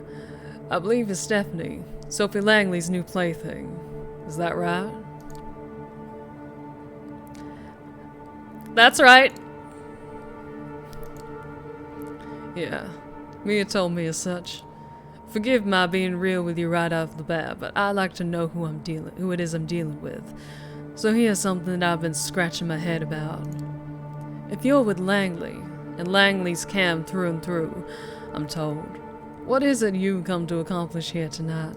I believe it's Stephanie, Sophie Langley's new plaything. Is that right? That's right. Yeah, Mia told me as such. Forgive my being real with you right off the bat, but I like to know who it is I'm dealing with. So here's something that I've been scratching my head about. If you're with Langley, and Langley's Cam through and through, I'm told, what is it you've come to accomplish here tonight?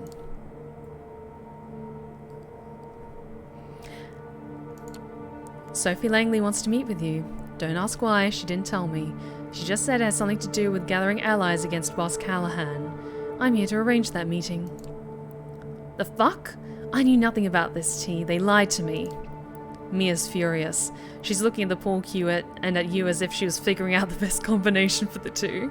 Sophie Langley wants to meet with you. Don't ask why, she didn't tell me. She just said it has something to do with gathering allies against Boss Callahan. I'm here to arrange that meeting. The fuck? I knew nothing about this tea. They lied to me. Mia's furious. She's looking at the pool cue and at you as if she was figuring out the best combination for the two.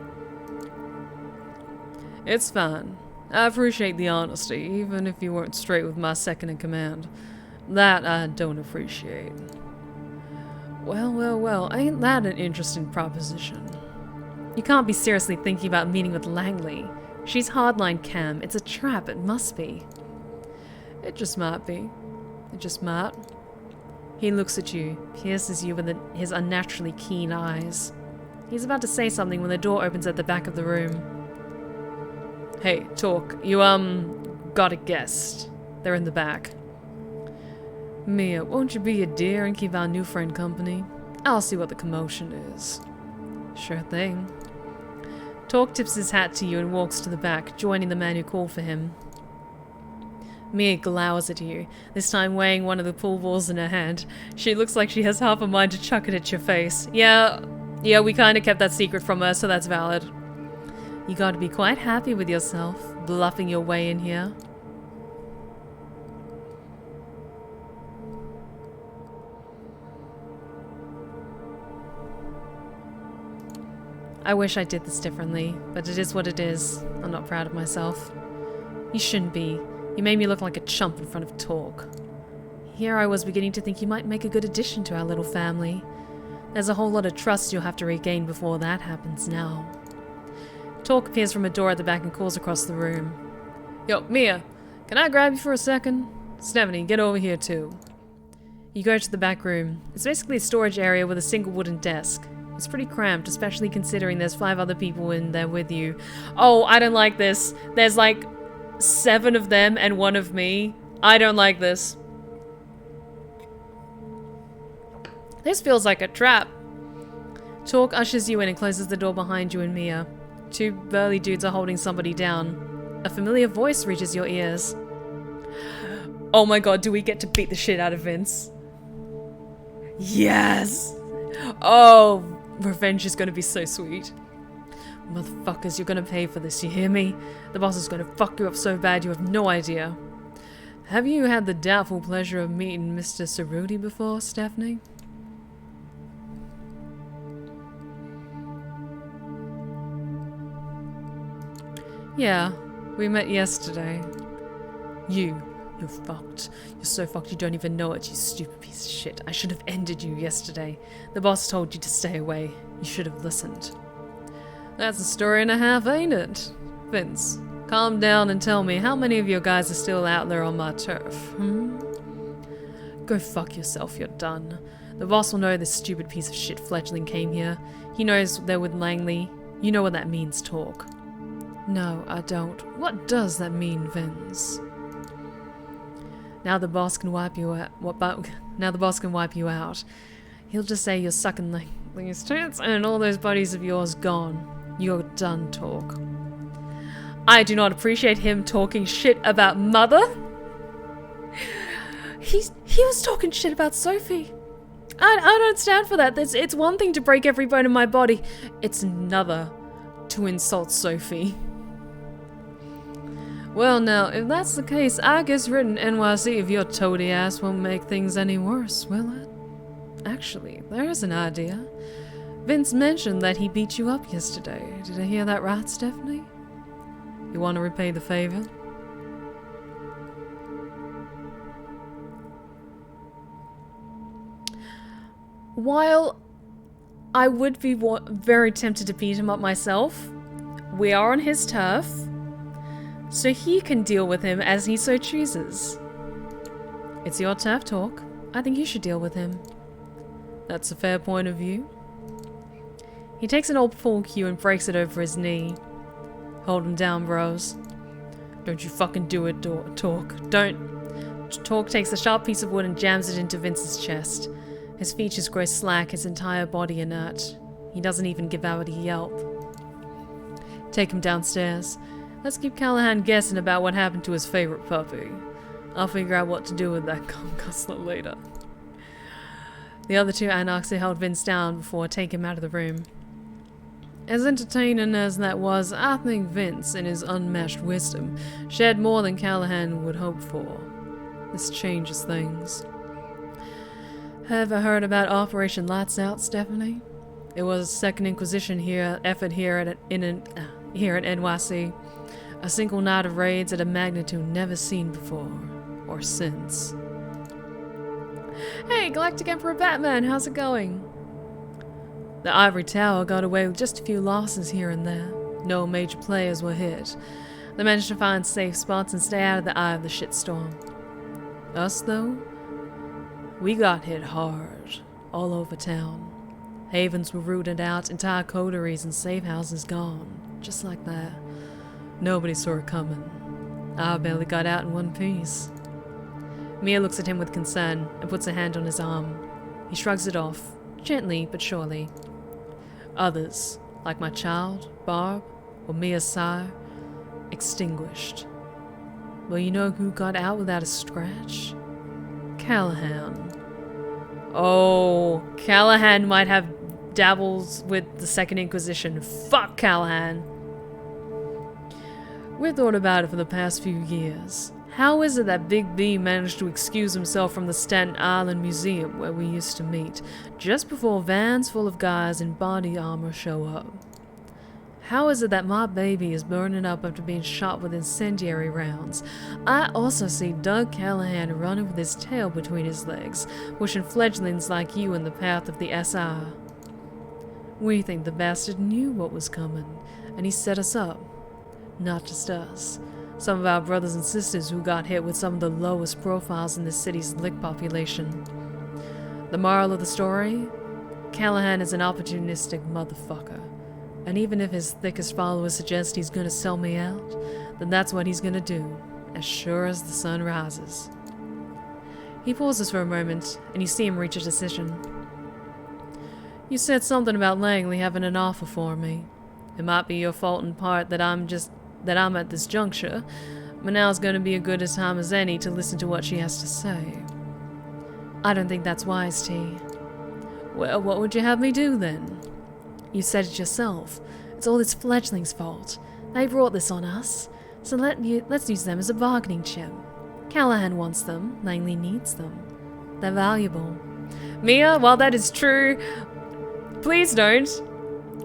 It's fine. I appreciate the honesty, even if you weren't straight with my second in command. That I don't appreciate. Well, ain't that an interesting proposition? You can't be seriously thinking about meeting with Langley. She's hardline Cam. It's a trap, it must be. It just might be. It just might. He looks at you, pierces you with his unnaturally keen eyes. He's about to say something when the door opens at the back of the room. Hey, talk. You, got a guest. They're in the back. Mia, won't you be a dear and keep our new friend company? I'll see what the commotion is. Sure thing. Talk tips his hat to you and walks to the back, joining the man who called for him. Mia glowers at you, this time weighing one of the pool balls in her hand. She looks like she has half a mind to chuck it at your face. Yeah, we kinda kept that secret from her, so that's valid. You gotta be quite happy with yourself, bluffing your way in here. I wish I did this differently, but it is what it is. I'm not proud of myself. You shouldn't be. You made me look like a chump in front of Talk. Here I was beginning to think you might make a good addition to our little family. There's a whole lot of trust you'll have to regain before that happens now. Talk appears from a door at the back and calls across the room. Yo, Mia, can I grab you for a second? Stephanie, get over here too. You go to the back room. It's basically a storage area with a single wooden desk. It's pretty cramped, especially considering there's 5 other people in there with you. Oh, I don't like this. There's like 7 of them and 1 of me. I don't like this. This feels like a trap. Talk ushers you in and closes the door behind you and Mia. 2 burly dudes are holding somebody down. A familiar voice reaches your ears. Oh my god, do we get to beat the shit out of Vince? Yes! Oh, revenge is gonna be so sweet. Motherfuckers, you're gonna pay for this, you hear me? The boss is gonna fuck you up so bad you have no idea. Have you had the doubtful pleasure of meeting Mr. Cerruti before, Stephanie? Yeah, we met yesterday. You're fucked. You're so fucked you don't even know it, you stupid piece of shit. I should have ended you yesterday. The boss told you to stay away. You should have listened. That's a story and a half, ain't it? Vince, calm down and tell me how many of your guys are still out there on my turf, Go fuck yourself, you're done. The boss will know this stupid piece of shit fledgling came here. He knows they're with Langley. You know what that means, Talk. No, I don't. What does that mean, Vince? Now the boss can wipe you out. Now the boss can wipe you out. He'll just say you're sucking Langley's tits and all those buddies of yours gone. You're done, Talk. I do not appreciate him talking shit about Mother. He was talking shit about Sophie. I don't stand for that. It's one thing to break every bone in my body. It's another to insult Sophie. Well now, if that's the case, I guess written NYC if your toady ass won't make things any worse, will it? Actually, there's an idea. Vince mentioned that he beat you up yesterday. Did I hear that right, Stephanie? You want to repay the favor? While I would be very tempted to beat him up myself, we are on his turf, so he can deal with him as he so chooses. It's your turf, Talk. I think you should deal with him. That's a fair point of view. He takes an old pool cue and breaks it over his knee. Hold him down, bros. Don't you fucking do it, Talk. Don't. Talk takes a sharp piece of wood and jams it into Vince's chest. His features grow slack, his entire body inert. He doesn't even give out a yelp. Take him downstairs. Let's keep Callahan guessing about what happened to his favorite puppy. I'll figure out what to do with that cussler later. The other 2 anarchs held Vince down before taking him out of the room. As entertaining as that was, I think Vince, in his unmatched wisdom, shared more than Callahan would hope for. This changes things. Ever heard about Operation Lights Out, Stephanie? It was a Second Inquisition effort here at NYC. A single night of raids at a magnitude never seen before, or since. Hey, Galactic Emperor Batman, how's it going? The Ivory Tower got away with just a few losses here and there. No major players were hit. They managed to find safe spots and stay out of the eye of the shitstorm. Us, though? We got hit hard, all over town. Havens were rooted out, entire coteries and safe houses gone, just like that. Nobody saw it coming. I barely got out in one piece. Mia looks at him with concern and puts a hand on his arm. He shrugs it off, gently but surely. Others, like my child, Barb, or Mia's sire, extinguished. Well, you know who got out without a scratch? Callahan. Oh, Callahan might have dabbles with the Second Inquisition. Fuck Callahan. We've thought about it for the past few years. How is it that Big B managed to excuse himself from the Staten Island Museum where we used to meet, just before vans full of guys in body armor show up? How is it that my baby is burning up after being shot with incendiary rounds? I also see Doug Callahan running with his tail between his legs, pushing fledglings like you in the path of the SR. We think the bastard knew what was coming, and he set us up. Not just us. Some of our brothers and sisters who got hit with some of the lowest profiles in the city's lick population. The moral of the story? Callahan is an opportunistic motherfucker. And even if his thickest followers suggest he's gonna sell me out, then that's what he's gonna do, as sure as the sun rises. He pauses for a moment, and you see him reach a decision. You said something about Langley having an offer for me. It might be your fault in part that I'm at this juncture, but now's gonna be as good a time as any to listen to what she has to say. I don't think that's wise, T. Well, what would you have me do then? You said it yourself. It's all this fledgling's fault. They brought this on us, so let's use them as a bargaining chip. Callahan wants them, Langley needs them. They're valuable. Mia, while that is true, please don't.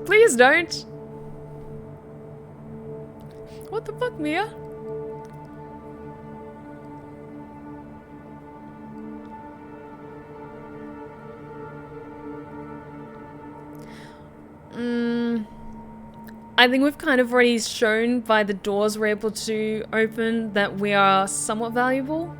Please don't. What the fuck, Mia? I think we've kind of already shown by the doors we're able to open that we are somewhat valuable.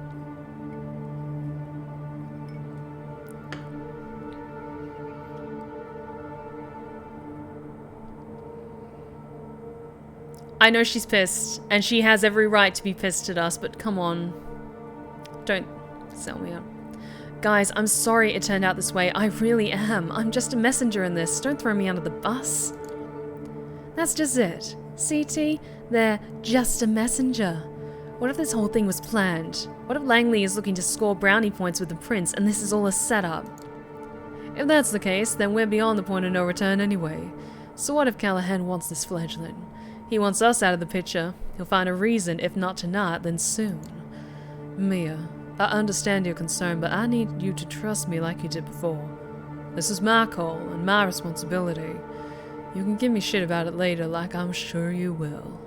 I know she's pissed, and she has every right to be pissed at us, but come on. Don't sell me out. Guys, I'm sorry it turned out this way. I really am. I'm just a messenger in this. Don't throw me under the bus. That's just it. See, T? They're just a messenger. What if this whole thing was planned? What if Langley is looking to score brownie points with the prince, and this is all a setup? If that's the case, then we're beyond the point of no return anyway. So what if Callahan wants this fledgling? He wants us out of the picture. He'll find a reason, if not tonight, then soon. Mia, I understand your concern, but I need you to trust me like you did before. This is my call and my responsibility. You can give me shit about it later, like I'm sure you will.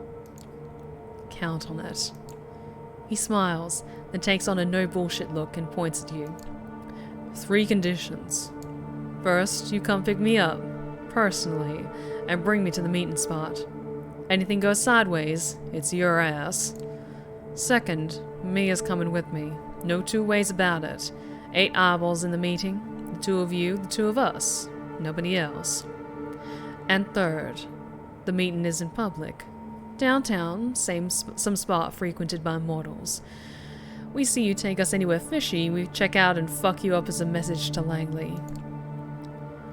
Count on it. He smiles, then takes on a no-bullshit look and points at you. 3 conditions. First, you come pick me up, personally, and bring me to the meeting spot. Anything goes sideways, it's your ass. Second, Mia's coming with me. No 2 ways about it. 8 eyeballs in the meeting. The 2 of you, the 2 of us. Nobody else. And third, the meeting is in public. Downtown, some spot frequented by mortals. We see you take us anywhere fishy, we check out and fuck you up as a message to Langley.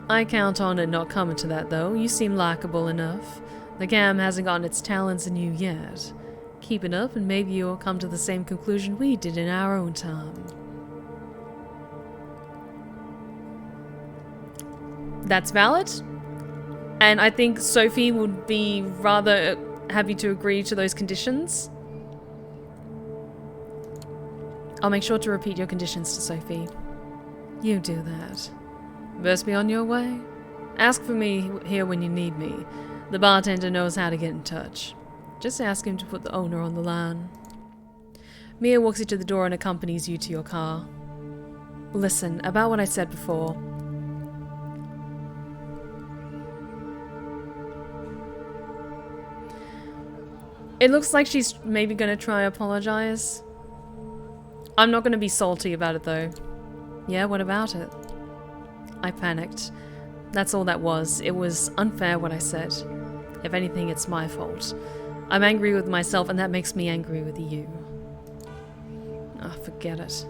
I count on it not coming to that though. You seem likable enough. The gam hasn't gotten its talents in you yet. Keep it up and maybe you'll come to the same conclusion we did in our own time. That's valid. And I think Sophie would be rather happy to agree to those conditions. I'll make sure to repeat your conditions to Sophie. You do that. Verse me on your way. Ask for me here when you need me. The bartender knows how to get in touch. Just ask him to put the owner on the line. Mia walks you to the door and accompanies you to your car. Listen, about what I said before. It looks like she's maybe going to try apologize. I'm not going to be salty about it though. Yeah, what about it? I panicked. That's all that was. It was unfair what I said. If anything, it's my fault. I'm angry with myself, and that makes me angry with you. Ah, forget it.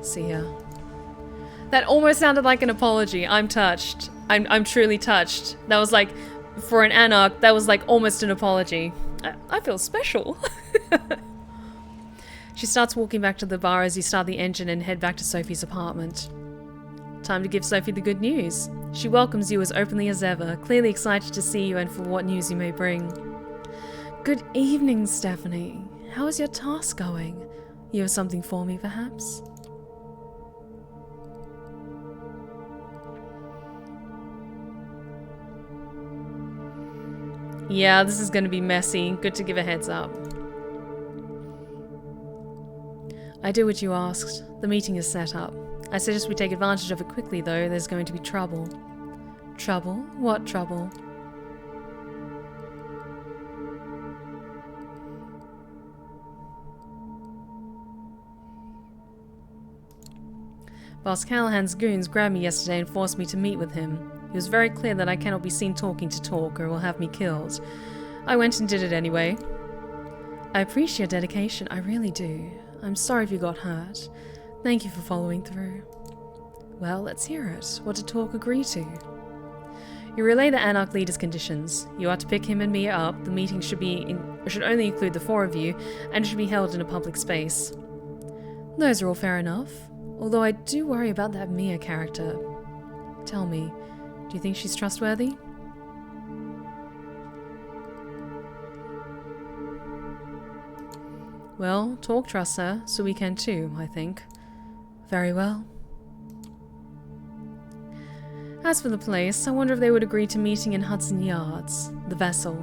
See ya. That almost sounded like an apology. I'm touched. I'm truly touched. That was like, for an Anarch, that was like almost an apology. I feel special. She starts walking back to the bar as you start the engine and head back to Sophie's apartment. Time to give Sophie the good news. She welcomes you as openly as ever, clearly excited to see you and for what news you may bring. Good evening, Stephanie. How is your task going? You have something for me, perhaps? Yeah, this is going to be messy. Good to give a heads up. I do what you asked. The meeting is set up. I suggest we take advantage of it quickly, though. There's going to be trouble. Trouble? What trouble? Boss Callahan's goons grabbed me yesterday and forced me to meet with him. He was very clear that I cannot be seen talking to talk or will have me killed. I went and did it anyway. I appreciate your dedication, I really do. I'm sorry if you got hurt. Thank you for following through. Well, let's hear it. What did talk agree to? You relay the Anarch leader's conditions. You are to pick him and me up. The meeting should only include the four of you, and should be held in a public space. Those are all fair enough. Although I do worry about that Mia character. Tell me, do you think she's trustworthy? Well, Talk trusts her, so we can too, I think. Very well. As for the place, I wonder if they would agree to meeting in Hudson Yards, the vessel.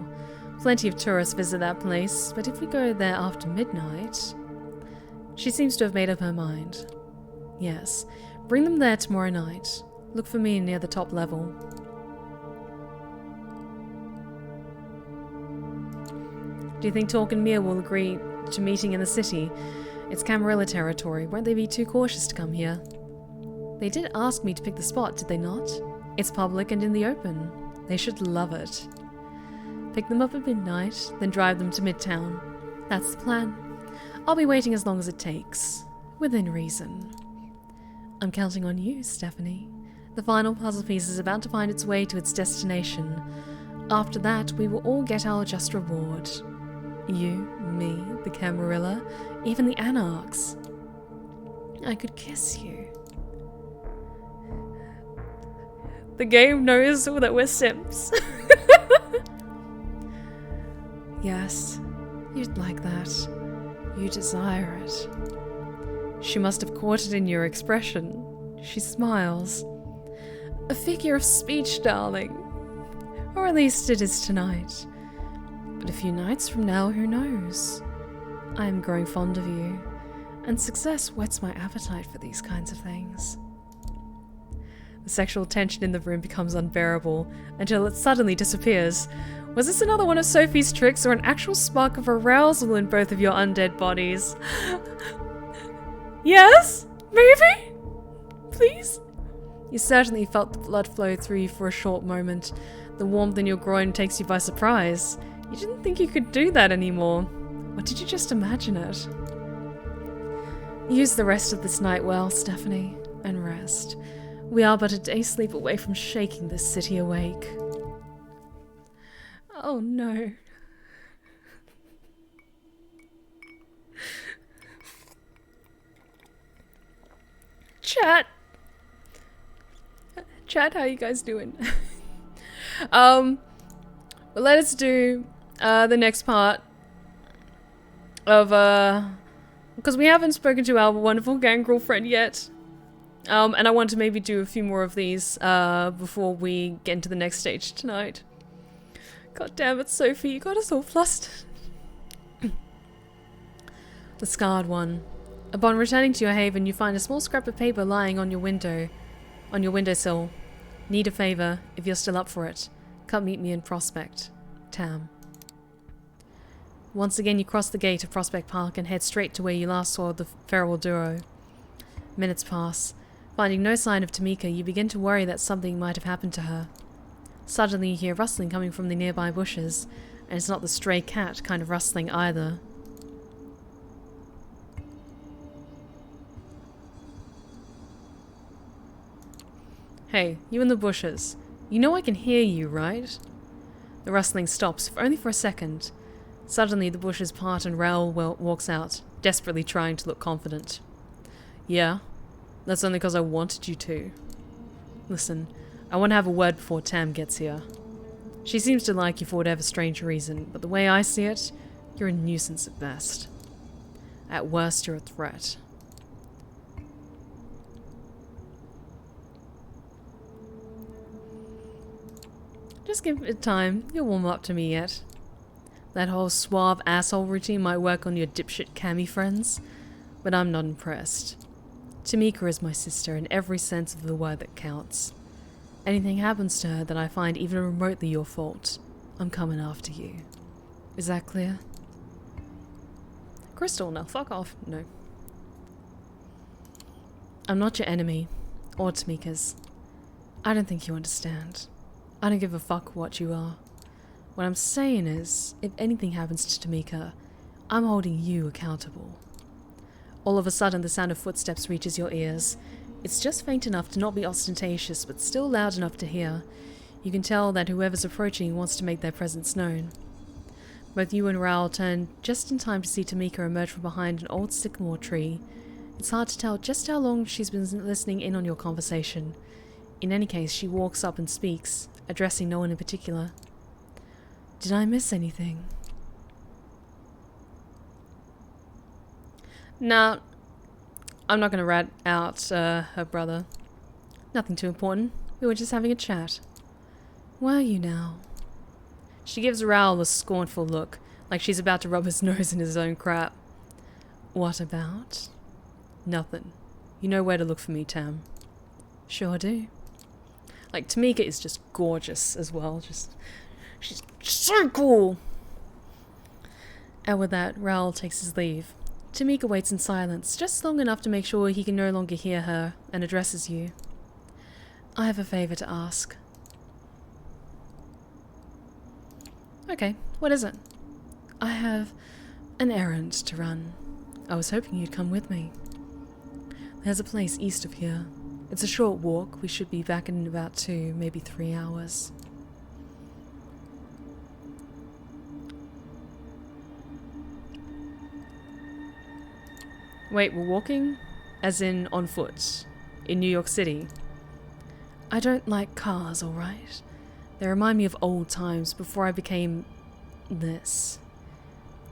Plenty of tourists visit that place, but if we go there after midnight... She seems to have made up her mind. Yes, bring them there tomorrow night. Look for me near the top level. Do you think Talk and Mia will agree to meeting in the city? It's Camarilla territory. Won't they be too cautious to come here? They did ask me to pick the spot, did they not? It's public and in the open. They should love it. Pick them up at midnight, then drive them to Midtown. That's the plan. I'll be waiting as long as it takes. Within reason. I'm counting on you, Stephanie. The final puzzle piece is about to find its way to its destination. After that, we will all get our just reward. You, me, the Camarilla, even the Anarchs. I could kiss you. The game knows that we're simps. Yes, you'd like that. You desire it. She must have caught it in your expression. She smiles. A figure of speech, darling. Or at least it is tonight. But a few nights from now, who knows? I am growing fond of you, and success whets my appetite for these kinds of things. The sexual tension in the room becomes unbearable, until it suddenly disappears. Was this another one of Sophie's tricks, or an actual spark of arousal in both of your undead bodies? Yes? Maybe? Please? You certainly felt the blood flow through you for a short moment. The warmth in your groin takes you by surprise. You didn't think you could do that anymore. Or did you just imagine it? Use the rest of this night well, Stephanie, and rest. We are but a day's sleep away from shaking this city awake. Oh no. Chat, how you guys doing? Well, let us do the next part of because we haven't spoken to our wonderful gangrel friend yet. And I want to maybe do a few more of these before we get into the next stage tonight. God damn it, Sophie, you got us all flustered. The Scarred One. Upon returning to your haven, you find a small scrap of paper lying on your windowsill. Need a favor, if you're still up for it. Come meet me in Prospect. Tam. Once again, you cross the gate of Prospect Park and head straight to where you last saw the feral duo. Minutes pass. Finding no sign of Tamika, you begin to worry that something might have happened to her. Suddenly you hear rustling coming from the nearby bushes, and it's not the stray cat kind of rustling either. Hey, you in the bushes. You know I can hear you, right? The rustling stops, only for a second. Suddenly the bushes part and Raoul walks out, desperately trying to look confident. Yeah? That's only because I wanted you to. Listen, I want to have a word before Tam gets here. She seems to like you for whatever strange reason, but the way I see it, you're a nuisance at best. At worst, you're a threat. Just give it time. You'll warm up to me yet. That whole suave asshole routine might work on your dipshit cami friends, but I'm not impressed. Tamika is my sister in every sense of the word that counts. Anything happens to her that I find even remotely your fault, I'm coming after you. Is that clear? Crystal, now fuck off. No. I'm not your enemy, or Tamika's. I don't think you understand. I don't give a fuck what you are. What I'm saying is, if anything happens to Tamika, I'm holding you accountable. All of a sudden, the sound of footsteps reaches your ears. It's just faint enough to not be ostentatious, but still loud enough to hear. You can tell that whoever's approaching wants to make their presence known. Both you and Raoul turn just in time to see Tamika emerge from behind an old sycamore tree. It's hard to tell just how long she's been listening in on your conversation. In any case, she walks up and speaks, addressing no one in particular. Did I miss anything? Nah, I'm not going to rat out her brother. Nothing too important. We were just having a chat. Were you now? She gives Raoul a scornful look, like she's about to rub his nose in his own crap. What about? Nothing. You know where to look for me, Tam. Sure do. Like, Tamika is just gorgeous as well. She's so cool. And with that, Raoul takes his leave. Tamika waits in silence, just long enough to make sure he can no longer hear her, and addresses you. I have a favor to ask. Okay, what is it? I have an errand to run. I was hoping you'd come with me. There's a place east of here. It's a short walk. We should be back in about 2, maybe 3 hours. Wait, we're walking? As in on foot? In New York City? I don't like cars, alright? They remind me of old times before I became this.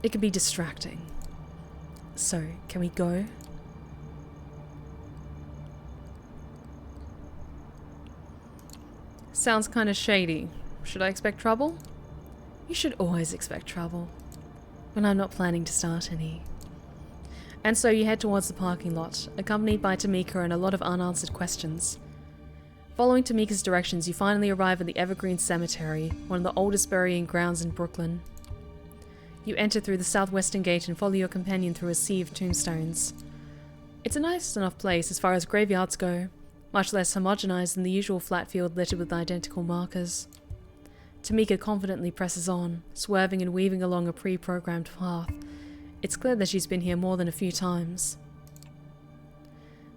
It can be distracting. So, can we go? Sounds kind of shady. Should I expect trouble? You should always expect trouble. But I'm not planning to start any. And so you head towards the parking lot, accompanied by Tamika and a lot of unanswered questions. Following Tamika's directions, you finally arrive at the Evergreen Cemetery, one of the oldest burying grounds in Brooklyn. You enter through the southwestern gate and follow your companion through a sea of tombstones. It's a nice enough place as far as graveyards go, much less homogenized than the usual flat field littered with identical markers. Tamika confidently presses on, swerving and weaving along a pre-programmed path. It's clear that she's been here more than a few times.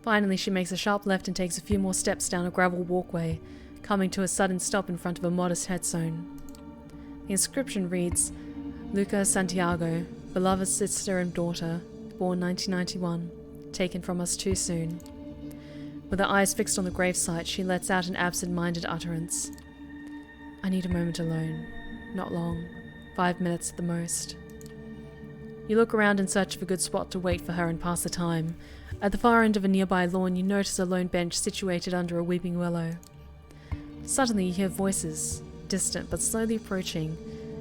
Finally, she makes a sharp left and takes a few more steps down a gravel walkway, coming to a sudden stop in front of a modest headstone. The inscription reads, Luca Santiago, beloved sister and daughter, born 1991, taken from us too soon. With her eyes fixed on the gravesite, she lets out an absent-minded utterance. I need a moment alone. Not long. 5 minutes at the most. You look around in search of a good spot to wait for her and pass the time. At the far end of a nearby lawn, you notice a lone bench situated under a weeping willow. Suddenly you hear voices, distant but slowly approaching.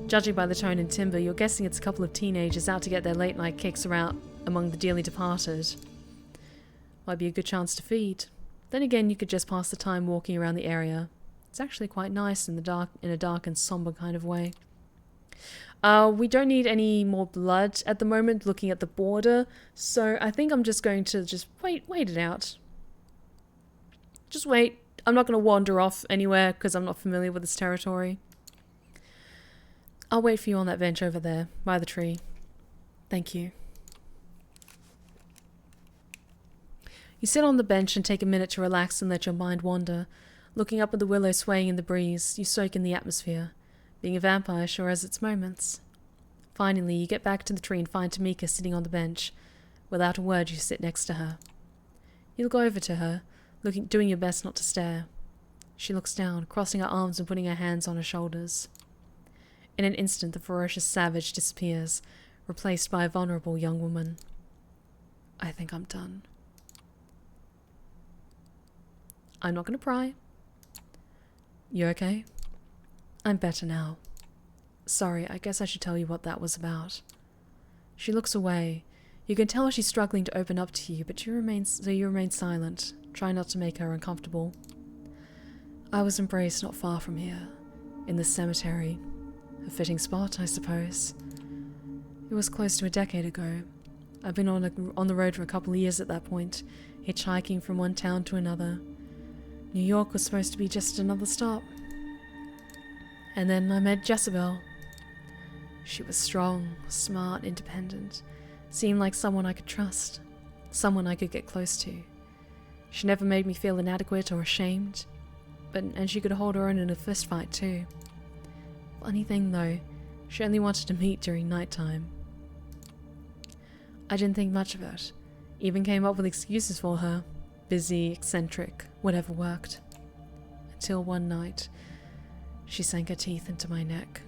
Judging by the tone and timbre, you're guessing it's a couple of teenagers out to get their late-night kicks around among the dearly departed. Might be a good chance to feed. Then again, you could just pass the time walking around the area. It's actually quite nice in a dark and somber kind of way. We don't need any more blood at the moment, looking at the border, so I think I'm just going to wait it out. Just wait. I'm not going to wander off anywhere because I'm not familiar with this territory. I'll wait for you on that bench over there, by the tree. Thank you. You sit on the bench and take a minute to relax and let your mind wander. Looking up at the willow swaying in the breeze, you soak in the atmosphere. Being a vampire sure has its moments. Finally, you get back to the tree and find Tamika sitting on the bench. Without a word, you sit next to her. You look over to her, doing your best not to stare. She looks down, crossing her arms and putting her hands on her shoulders. In an instant, the ferocious savage disappears, replaced by a vulnerable young woman. I think I'm done. I'm not going to pry. You okay? I'm better now. Sorry, I guess I should tell you what that was about. She looks away. You can tell she's struggling to open up to you, but you remain silent. Try not to make her uncomfortable. I was embraced not far from here, in the cemetery. A fitting spot, I suppose. It was close to a decade ago. I've been on the road for a couple of years at that point, hitchhiking from one town to another. New York was supposed to be just another stop. And then I met Jezebel. She was strong, smart, independent. Seemed like someone I could trust. Someone I could get close to. She never made me feel inadequate or ashamed. And she could hold her own in a fist fight too. Funny thing though, she only wanted to meet during nighttime. I didn't think much of it. Even came up with excuses for her. Busy, eccentric, whatever worked. Until one night, she sank her teeth into my neck.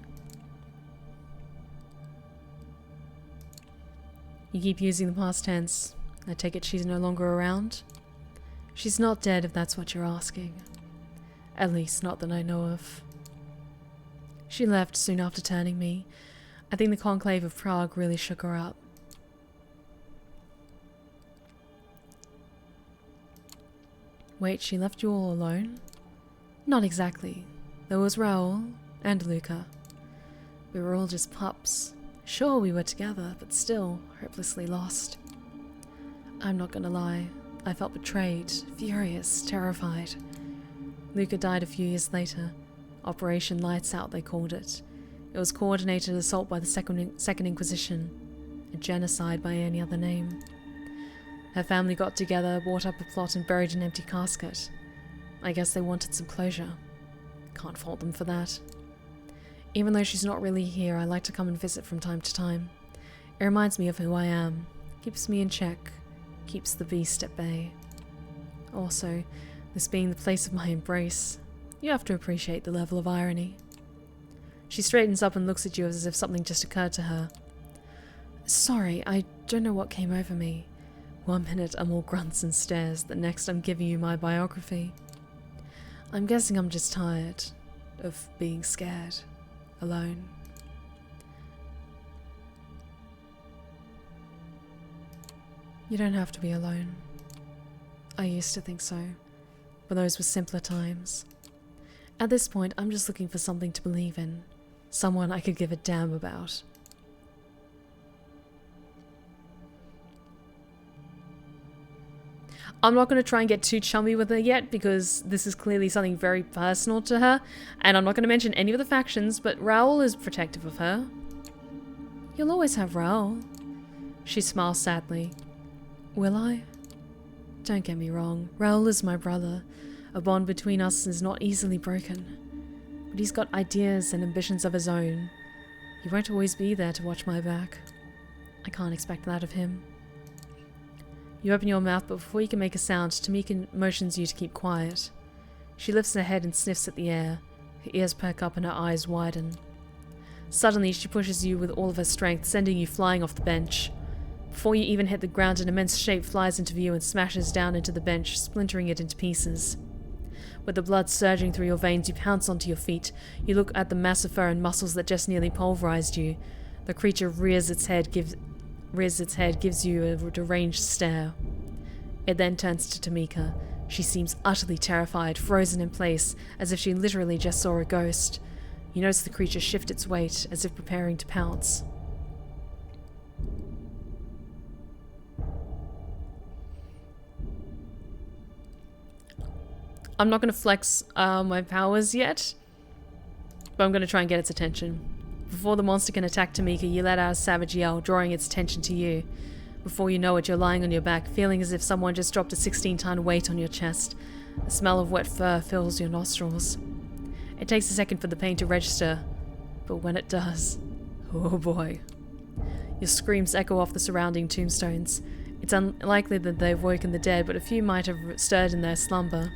You keep using the past tense. I take it she's no longer around? She's not dead if that's what you're asking. At least not that I know of. She left soon after turning me. I think the conclave of Prague really shook her up. Wait, she left you all alone? Not exactly. There was Raoul and Luca. We were all just pups. Sure, we were together, but still hopelessly lost. I'm not gonna lie. I felt betrayed, furious, terrified. Luca died a few years later. Operation Lights Out, they called it. It was coordinated assault by the Second Inquisition. A genocide by any other name. Her family got together, bought up a plot and buried an empty casket. I guess they wanted some closure. Can't fault them for that. Even though she's not really here, I like to come and visit from time to time. It reminds me of who I am. Keeps me in check. Keeps the beast at bay. Also, this being the place of my embrace, you have to appreciate the level of irony. She straightens up and looks at you as if something just occurred to her. Sorry, I don't know what came over me. One minute I'm all grunts and stares, the next I'm giving you my biography. I'm guessing I'm just tired of being scared, alone. You don't have to be alone. I used to think so, but those were simpler times. At this point, I'm just looking for something to believe in, someone I could give a damn about. I'm not going to try and get too chummy with her yet, because this is clearly something very personal to her, and I'm not going to mention any of the factions, but Raoul is protective of her. You'll always have Raoul. She smiles sadly. Will I? Don't get me wrong, Raoul is my brother. A bond between us is not easily broken. But he's got ideas and ambitions of his own. He won't always be there to watch my back. I can't expect that of him. You open your mouth, but before you can make a sound, Tamika motions you to keep quiet. She lifts her head and sniffs at the air. Her ears perk up and her eyes widen. Suddenly, she pushes you with all of her strength, sending you flying off the bench. Before you even hit the ground, an immense shape flies into view and smashes down into the bench, splintering it into pieces. With the blood surging through your veins, you pounce onto your feet. You look at the massive fur and muscles that just nearly pulverized you. The creature rears its head, gives you a deranged stare. It then turns to Tamika. She seems utterly terrified, frozen in place, as if she literally just saw a ghost. You notice the creature shift its weight, as if preparing to pounce. I'm not going to flex my powers yet, but I'm going to try and get its attention. Before the monster can attack Tamika, you let out a savage yell, drawing its attention to you. Before you know it, you're lying on your back, feeling as if someone just dropped a 16-ton weight on your chest. The smell of wet fur fills your nostrils. It takes a second for the pain to register, but when it does, oh boy. Your screams echo off the surrounding tombstones. It's unlikely that they've woken the dead, but a few might have stirred in their slumber.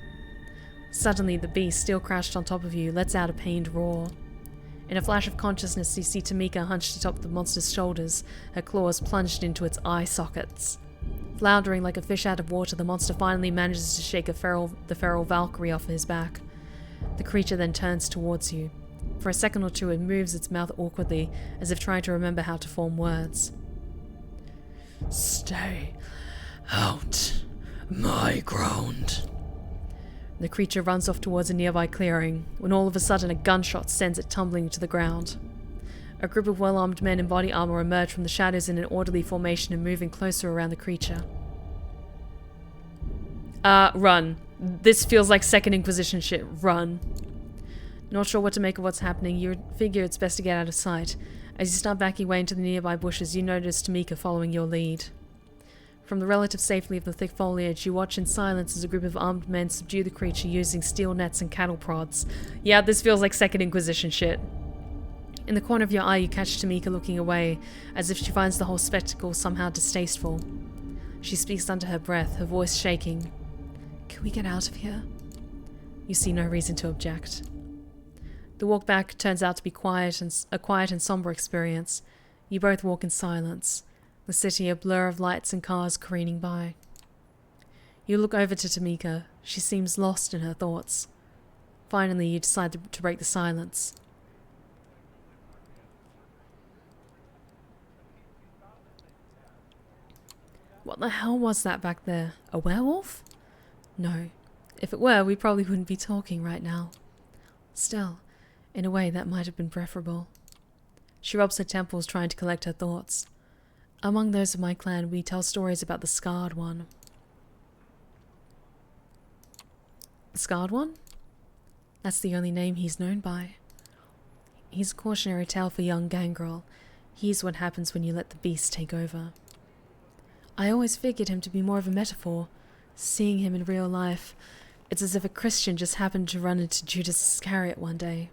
Suddenly, the beast, still crouched on top of you, lets out a pained roar. In a flash of consciousness, you see Tamika hunched atop the monster's shoulders, her claws plunged into its eye sockets. Floundering like a fish out of water, the monster finally manages to shake the feral Valkyrie off his back. The creature then turns towards you. For a second or two, it moves its mouth awkwardly, as if trying to remember how to form words. Stay out my ground. The creature runs off towards a nearby clearing, when all of a sudden a gunshot sends it tumbling to the ground. A group of well-armed men in body armor emerge from the shadows in an orderly formation and moving closer around the creature. Run. This feels like Second Inquisition shit. Run. Not sure what to make of what's happening, you figure it's best to get out of sight. As you start backing away into the nearby bushes, you notice Tamika following your lead. From the relative safety of the thick foliage, you watch in silence as a group of armed men subdue the creature using steel nets and cattle prods. Yeah, this feels like Second Inquisition shit. In the corner of your eye, you catch Tamika looking away, as if she finds the whole spectacle somehow distasteful. She speaks under her breath, her voice shaking. Can we get out of here? You see no reason to object. The walk back turns out to be a quiet and somber experience. You both walk in silence. The city a blur of lights and cars careening by. You look over to Tamika. She seems lost in her thoughts. Finally, you decide to break the silence. What the hell was that back there? A werewolf? No. If it were, we probably wouldn't be talking right now. Still, in a way, that might have been preferable. She rubs her temples, trying to collect her thoughts. Among those of my clan, we tell stories about the Scarred One. The Scarred One? That's the only name he's known by. He's a cautionary tale for young gangrel. He's what happens when you let the beast take over. I always figured him to be more of a metaphor. Seeing him in real life, it's as if a Christian just happened to run into Judas Iscariot one day.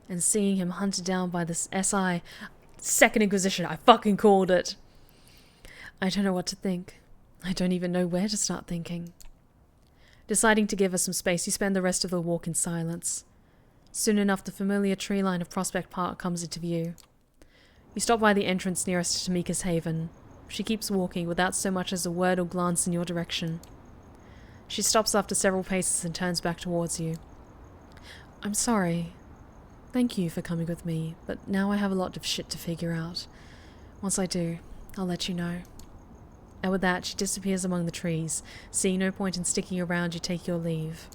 And seeing him hunted down by this SI... Second Inquisition, I fucking called it. I don't know what to think. I don't even know where to start thinking. Deciding to give her some space, you spend the rest of the walk in silence. Soon enough, the familiar tree line of Prospect Park comes into view. You stop by the entrance nearest to Tamika's haven. She keeps walking without so much as a word or glance in your direction. She stops after several paces and turns back towards you. I'm sorry. Thank you for coming with me, but now I have a lot of shit to figure out. Once I do, I'll let you know. And with that, she disappears among the trees. Seeing no point in sticking around, you take your leave.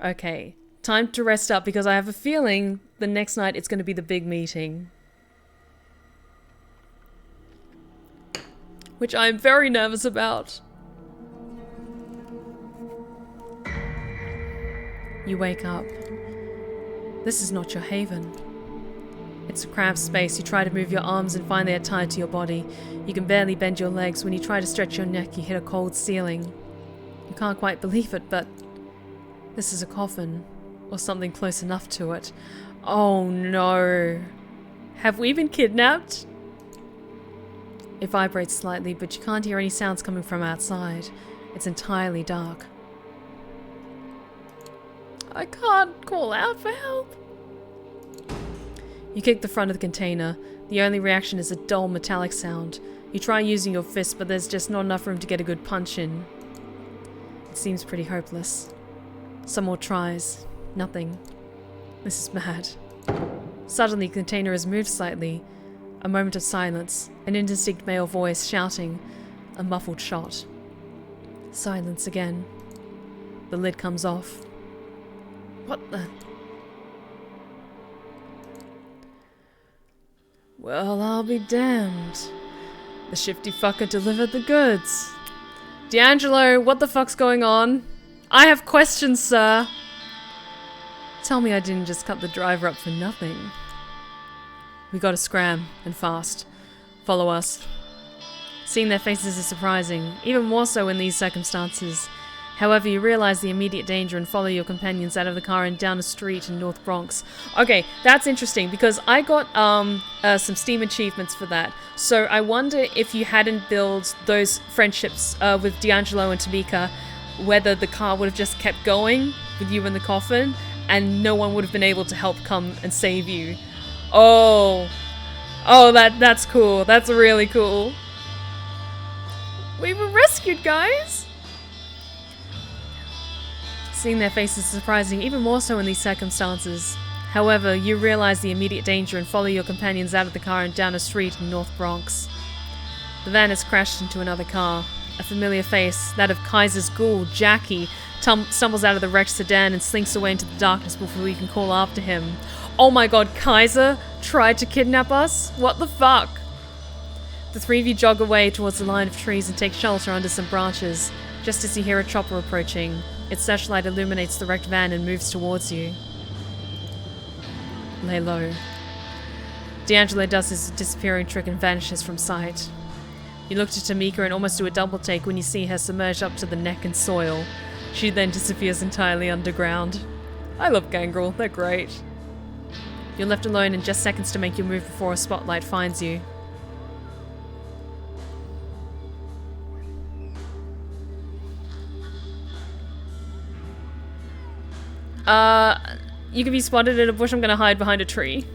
Okay, time to rest up because I have a feeling the next night it's going to be the big meeting. Which I'm very nervous about. You wake up. This is not your haven. It's a cramped space. You try to move your arms and find they are tied to your body. You can barely bend your legs. When you try to stretch your neck, you hit a cold ceiling. You can't quite believe it, but this is a coffin, or something close enough to it. Oh no. Have we been kidnapped? It vibrates slightly, but you can't hear any sounds coming from outside. It's entirely dark. I can't call out for help. You kick the front of the container. The only reaction is a dull metallic sound. You try using your fist, but there's just not enough room to get a good punch in. It seems pretty hopeless. Some more tries. Nothing. This is bad. Suddenly, the container has moved slightly. A moment of silence. An indistinct male voice shouting. A muffled shot. Silence again. The lid comes off. What the... Well, I'll be damned. The shifty fucker delivered the goods. D'Angelo, what the fuck's going on? I have questions, sir. Tell me I didn't just cut the driver up for nothing. We gotta scram, and fast. Follow us. Seeing their faces is surprising, even more so in these circumstances. However, you realize the immediate danger and follow your companions out of the car and down a street in North Bronx. Okay, that's interesting, because I got some Steam achievements for that. So I wonder if you hadn't built those friendships with D'Angelo and Tamika, whether the car would have just kept going with you in the coffin, and no one would have been able to help come and save you. Oh, that's cool. That's really cool. We were rescued, guys! Seeing their faces is surprising, even more so in these circumstances. However, you realize the immediate danger and follow your companions out of the car and down a street in North Bronx. The van has crashed into another car. A familiar face, that of Kaiser's ghoul, Jackie, stumbles out of the wrecked sedan and slinks away into the darkness before we can call after him. Oh my god, Kaiser tried to kidnap us? What the fuck? The three of you jog away towards the line of trees and take shelter under some branches, just as you hear a chopper approaching. Its searchlight illuminates the wrecked van and moves towards you. Lay low. D'Angelo does his disappearing trick and vanishes from sight. You look to Tamika and almost do a double take when you see her submerged up to the neck in soil. She then disappears entirely underground. I love Gangrel, they're great. You're left alone in just seconds to make your move before a spotlight finds you. You can be spotted in a bush. I'm gonna hide behind a tree.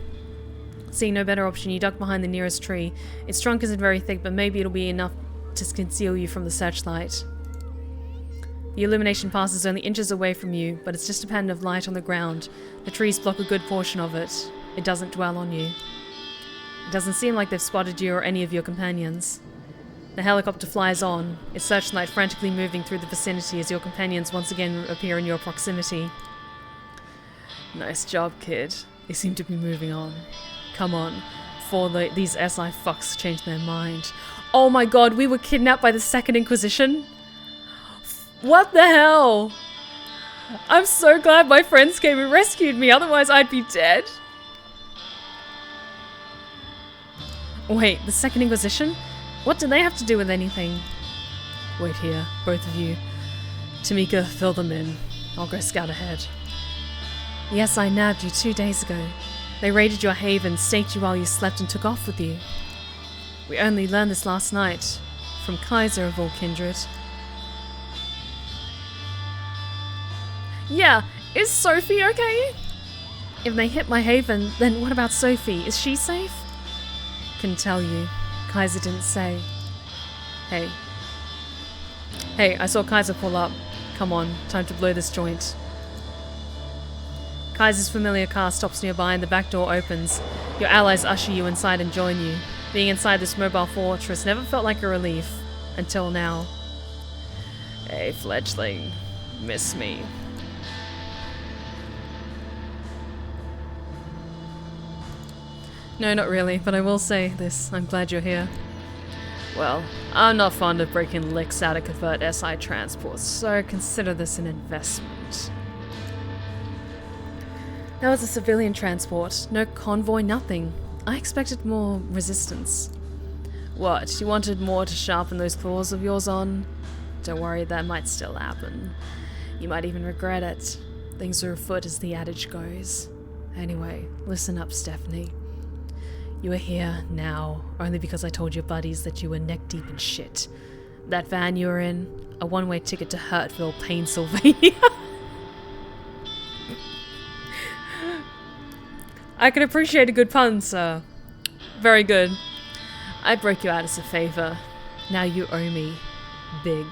Seeing no better option, you duck behind the nearest tree. Its trunk isn't very thick, but maybe it'll be enough to conceal you from the searchlight. The illumination passes only inches away from you, but it's just a pattern of light on the ground. The trees block a good portion of it. It doesn't dwell on you. It doesn't seem like they've spotted you or any of your companions. The helicopter flies on, its searchlight frantically moving through the vicinity as your companions once again appear in your proximity. Nice job, kid. They seem to be moving on. Come on, before these SI fucks change their mind. Oh my god, we were kidnapped by the Second Inquisition? What the hell? I'm so glad my friends came and rescued me, otherwise I'd be dead. Wait, the Second Inquisition? What do they have to do with anything? Wait here, both of you. Tamika, fill them in. I'll go scout ahead. Yes, I nabbed you 2 days ago. They raided your haven, staked you while you slept, and took off with you. We only learned this last night, from Kaiser of all kindred. Yeah, is Sophie okay? If they hit my haven, then what about Sophie? Is she safe? Couldn't tell you. Kaiser didn't say. Hey. Hey, I saw Kaiser pull up. Come on, time to blow this joint. Kaiser's familiar car stops nearby and the back door opens. Your allies usher you inside and join you. Being inside this mobile fortress never felt like a relief. Until now. Hey, fledgling. Miss me. No, not really, but I will say this. I'm glad you're here. Well, I'm not fond of breaking licks out of covert SI transports, so consider this an investment. That was a civilian transport. No convoy, nothing. I expected more resistance. What, you wanted more to sharpen those claws of yours on? Don't worry, that might still happen. You might even regret it. Things are afoot as the adage goes. Anyway, listen up, Stephanie. You are here now only because I told your buddies that you were neck deep in shit. That van you were in, a one-way ticket to Hurtville, Pennsylvania. I can appreciate a good pun, sir. Very good. I broke you out as a favor. Now you owe me. Big.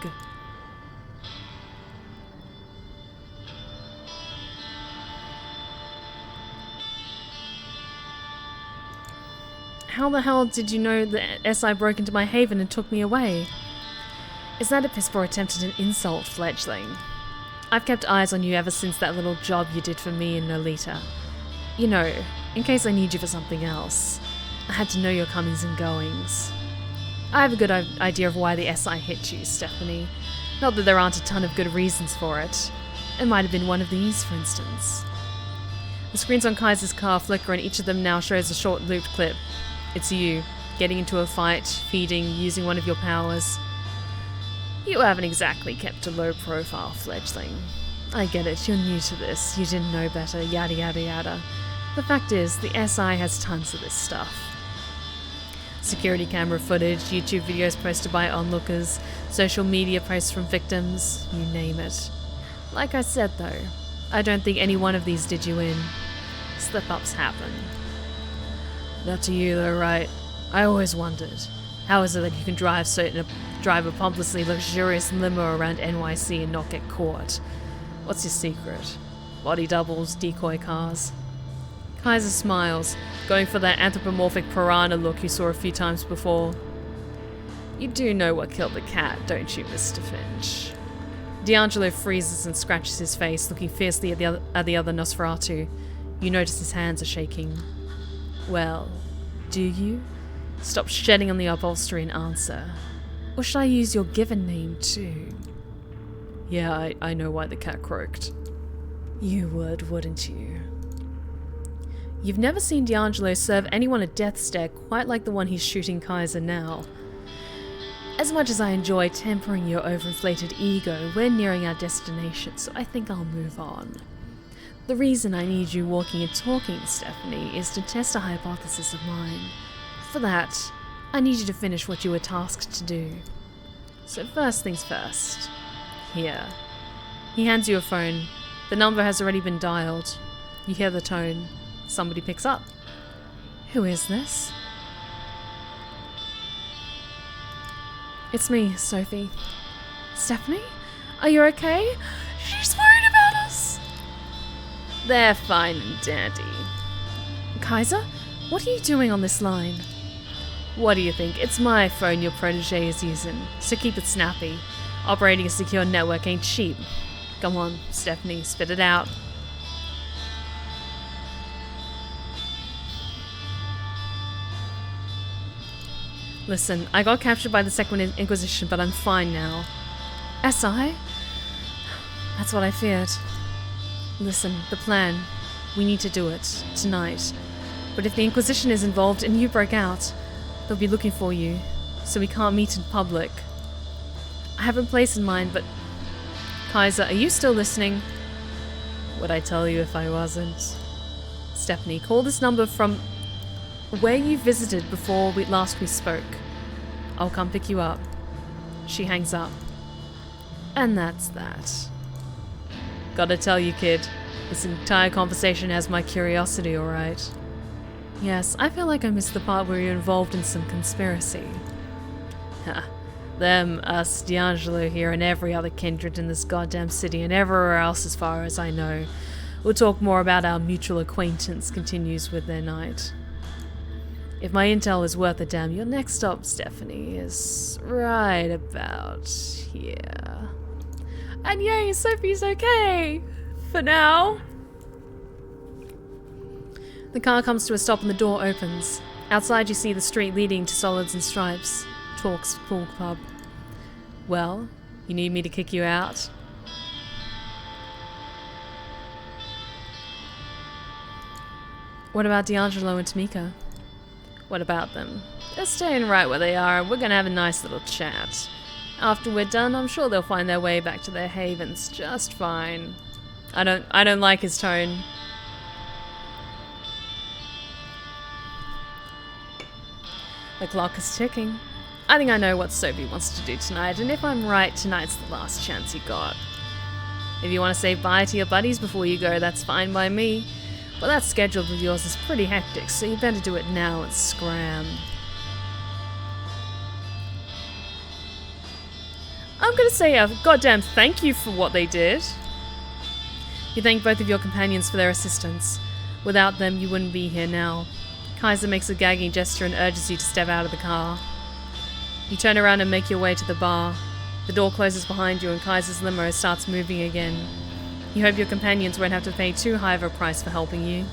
How the hell did you know the SI broke into my haven and took me away? Is that a piss-poor attempt at an insult, fledgling? I've kept eyes on you ever since that little job you did for me in Nolita. You know, in case I need you for something else. I had to know your comings and goings. I have a good idea of why the SI hit you, Stephanie. Not that there aren't a ton of good reasons for it. It might have been one of these, for instance. The screens on Kaiser's car flicker and each of them now shows a short looped clip. It's you, getting into a fight, feeding, using one of your powers. You haven't exactly kept a low profile, fledgling. I get it, you're new to this, you didn't know better, yada yada yada. The fact is, the SI has tons of this stuff. Security camera footage, YouTube videos posted by onlookers, social media posts from victims, you name it. Like I said though, I don't think any one of these did you in. Slip-ups happen. Not to you though, right? I always wondered, how is it that you can drive a pompously luxurious limo around NYC and not get caught? What's your secret? Body doubles, decoy cars? Kaiser smiles, going for that anthropomorphic piranha look you saw a few times before. You do know what killed the cat, don't you, Mr. Finch? D'Angelo freezes and scratches his face, looking fiercely at the other Nosferatu. You notice his hands are shaking. Well, do you? Stop shedding on the upholstery and answer. Or should I use your given name too? Yeah, I know why the cat croaked. You would, wouldn't you? You've never seen D'Angelo serve anyone a death stare quite like the one he's shooting Kaiser now. As much as I enjoy tempering your overinflated ego, we're nearing our destination, so I think I'll move on. The reason I need you walking and talking, Stephanie, is to test a hypothesis of mine. For that, I need you to finish what you were tasked to do. So first things first. Here. He hands you a phone. The number has already been dialed. You hear the tone. Somebody picks up. Who is this? It's me, Sophie. Stephanie? Are you okay? She's worried about us! They're fine and dandy. Kaiser? What are you doing on this line? What do you think? It's my phone your protege is using, so keep it snappy. Operating a secure network ain't cheap. Come on, Stephanie, spit it out. Listen, I got captured by the Second Inquisition, but I'm fine now. SI? That's what I feared. Listen, the plan. We need to do it. Tonight. But if the Inquisition is involved and you break out, they'll be looking for you, so we can't meet in public. I have a place in mind, but... Kaiser, are you still listening? Would I tell you if I wasn't? Stephanie, call this number from... where you visited before last we spoke. I'll come pick you up. She hangs up. And that's that. Gotta tell you, kid, this entire conversation has my curiosity, alright? Yes, I feel like I missed the part where you're involved in some conspiracy. Ha. Them, us, D'Angelo here, and every other kindred in this goddamn city and everywhere else as far as I know. We'll talk more about our mutual acquaintance continues with their night. If my intel is worth a damn, your next stop, Stephanie, is right about here. And yay, Sophie's okay! For now. The car comes to a stop and the door opens. Outside you see the street leading to Solids and Stripes. Talks Pool Club. Well, you need me to kick you out? What about D'Angelo and Tamika? What about them? They're staying right where they are, and we're gonna have a nice little chat. After we're done, I'm sure they'll find their way back to their havens just fine. I don't like his tone. The clock is ticking. I think I know what Sophie wants to do tonight, and if I'm right, tonight's the last chance you got. If you want to say bye to your buddies before you go, that's fine by me. But that schedule of yours is pretty hectic, so you better do it now and scram. I'm gonna say a goddamn thank you for what they did. You thank both of your companions for their assistance. Without them, you wouldn't be here now. Kaiser makes a gagging gesture and urges you to step out of the car. You turn around and make your way to the bar. The door closes behind you and Kaiser's limo starts moving again. You hope your companions won't have to pay too high of a price for helping you.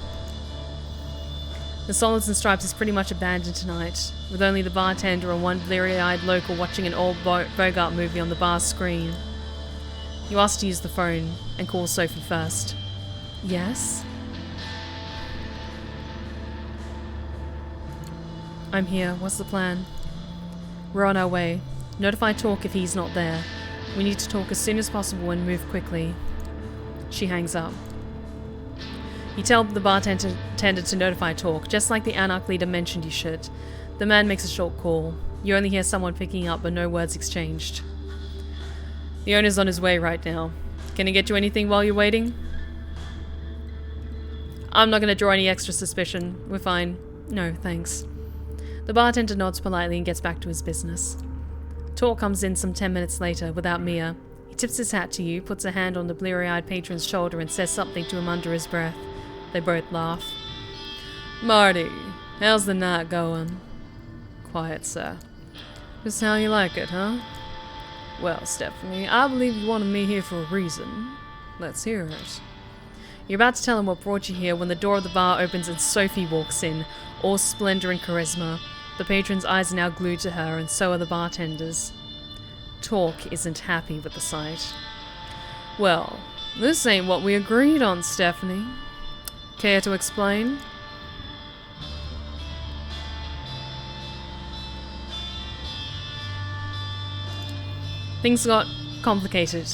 The Solids and Stripes is pretty much abandoned tonight, with only the bartender and one bleary-eyed local watching an old Bogart movie on the bar screen. You ask to use the phone, and call Sophie first. Yes? I'm here. What's the plan? We're on our way. Notify Torque if he's not there. We need to talk as soon as possible and move quickly. She hangs up. You tell the bartender to notify Torque, just like the Anarch leader mentioned you should. The man makes a short call. You only hear someone picking up, but no words exchanged. The owner's on his way right now. Can he get you anything while you're waiting? I'm not going to draw any extra suspicion. We're fine. No, thanks. The bartender nods politely and gets back to his business. Torque comes in some 10 minutes later, without Mia. He tips his hat to you, puts a hand on the bleary-eyed patron's shoulder and says something to him under his breath. They both laugh. Marty, how's the night going? Quiet, sir. Just how you like it, huh? Well, Stephanie, I believe you wanted me here for a reason. Let's hear it. You're about to tell him what brought you here when the door of the bar opens and Sophie walks in, all splendor and charisma. The patron's eyes are now glued to her, and so are the bartenders. Torque isn't happy with the sight. Well, this ain't what we agreed on, Stephanie. Care to explain? Things got complicated.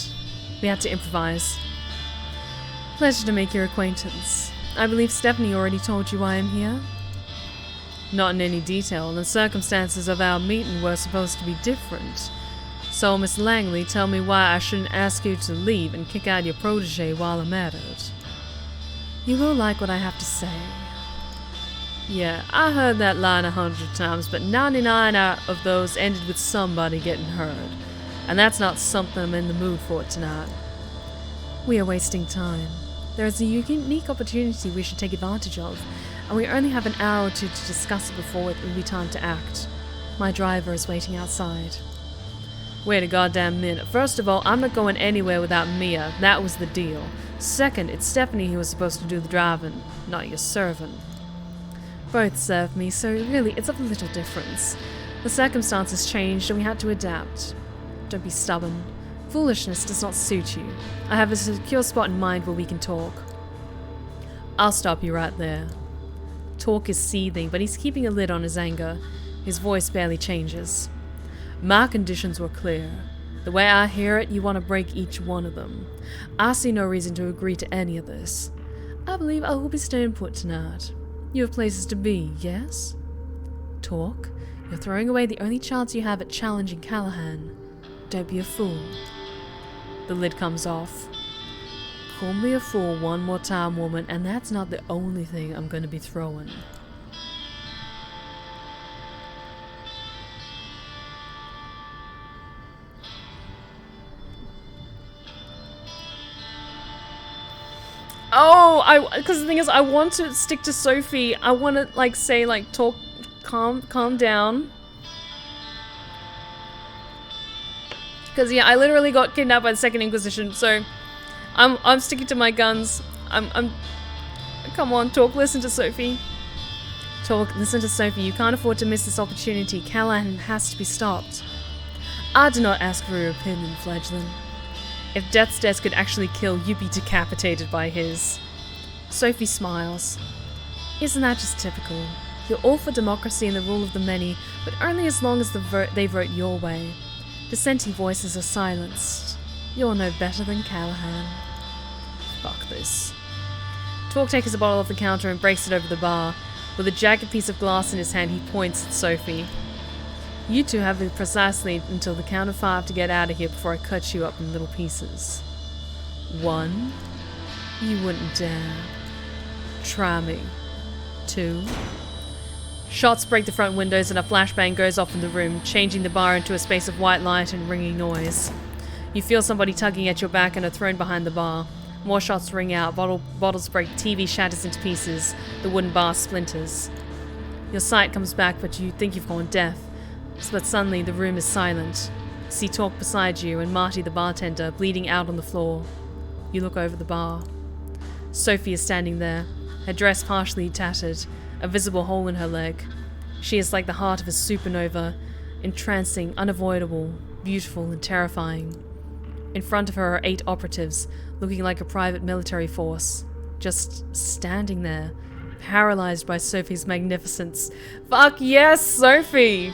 We had to improvise. Pleasure to make your acquaintance. I believe Stephanie already told you why I'm here. Not in any detail. The circumstances of our meeting were supposed to be different. So, Miss Langley, tell me why I shouldn't ask you to leave and kick out your protege while I'm at it. You will like what I have to say. Yeah, I heard that line 100 times, but 99 out of those ended with somebody getting hurt. And that's not something I'm in the mood for tonight. We are wasting time. There is a unique opportunity we should take advantage of, and we only have an hour or two to discuss it before it will be time to act. My driver is waiting outside. Wait a goddamn minute. First of all, I'm not going anywhere without Mia. That was the deal. Second, it's Stephanie who was supposed to do the driving, not your servant. Both serve me, so really it's of little difference. The circumstances changed and we had to adapt. Don't be stubborn. Foolishness does not suit you. I have a secure spot in mind where we can talk. I'll stop you right there. Torque is seething, but he's keeping a lid on his anger. His voice barely changes. My conditions were clear. The way I hear it, you want to break each one of them. I see no reason to agree to any of this. I believe I will be staying put tonight. You have places to be, yes? Torque, you're throwing away the only chance you have at challenging Callahan. Don't be a fool. The lid comes off. Call me a fool one more time, woman, and that's not the only thing I'm going to be throwing. Oh, because the thing is, I want to stick to Sophie. I want to, like, say, like, talk, calm down. Because, yeah, I literally got kidnapped by the Second Inquisition, so I'm sticking to my guns. Come on, Talk, listen to Sophie. Talk, listen to Sophie. You can't afford to miss this opportunity. Callahan has to be stopped. I do not ask for your opinion, fledgling. If Death's Death could actually kill, you'd be decapitated by his. Sophie smiles. Isn't that just typical? You're all for democracy and the rule of the many, but only as long as they vote your way. Dissenting voices are silenced. You're no better than Callahan. Fuck this. Torque takes a bottle off the counter and breaks it over the bar. With a jagged piece of glass in his hand, he points at Sophie. You two have it precisely until the count of 5 to get out of here before I cut you up in little pieces. 1. You wouldn't dare. Try me. 2. Shots break the front windows and a flashbang goes off in the room, changing the bar into a space of white light and ringing noise. You feel somebody tugging at your back and are thrown behind the bar. More shots ring out, bottles break, TV shatters into pieces, the wooden bar splinters. Your sight comes back, but you think you've gone deaf. But suddenly the room is silent. You see Torque beside you and Marty the bartender bleeding out on the floor. You look over the bar. Sophie is standing there, her dress partially tattered, a visible hole in her leg. She is like the heart of a supernova, entrancing, unavoidable, beautiful, and terrifying. In front of her are 8 operatives, looking like a private military force, just standing there, paralyzed by Sophie's magnificence. Fuck yes, Sophie!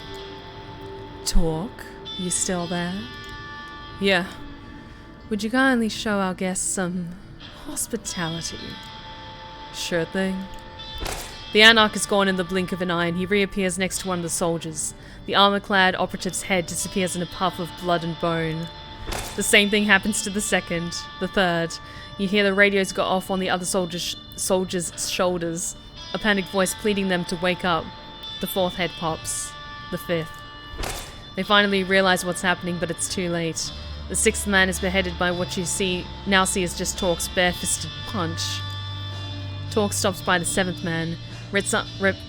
Talk, you still there? Yeah. Would you kindly show our guests some hospitality? Sure thing. The Anarch is gone in the blink of an eye, and he reappears next to one of the soldiers. The armor-clad operative's head disappears in a puff of blood and bone. The same thing happens to the second, the third. You hear the radios go off on the other soldiers' shoulders, a panicked voice pleading them to wake up. The 4th head pops. The 5th. They finally realize what's happening, but it's too late. The 6th man is beheaded by what you now see as just Torque's bare-fisted punch. Torque stops by the 7th man, rips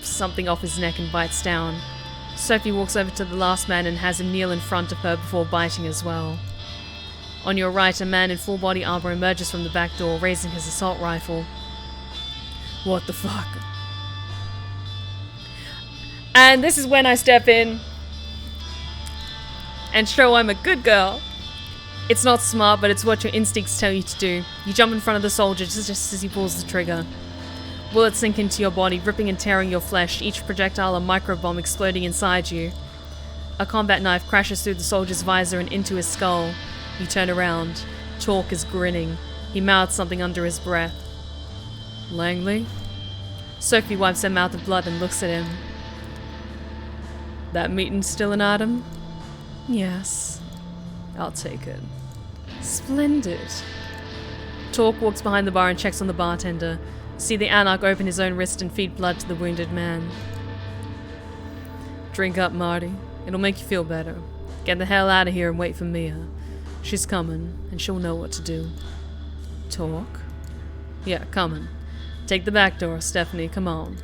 something off his neck and bites down. Sophie walks over to the last man and has him kneel in front of her before biting as well. On your right, a man in full body armor emerges from the back door, raising his assault rifle. What the fuck? And this is when I step in and show I'm a good girl. It's not smart, but it's what your instincts tell you to do. You jump in front of the soldier just as he pulls the trigger. Bullets sink into your body, ripping and tearing your flesh, each projectile a microbomb exploding inside you. A combat knife crashes through the soldier's visor and into his skull. You turn around. Torque is grinning. He mouths something under his breath. Langley? Sophie wipes her mouth of blood and looks at him. That meeting's still an item? Yes. I'll take it. Splendid. Torque walks behind the bar and checks on the bartender. See the Anarch open his own wrist and feed blood to the wounded man. Drink up, Marty. It'll make you feel better. Get the hell out of here and wait for Mia. She's coming, and she'll know what to do. Torque? Yeah, coming. Take the back door, Stephanie, come on.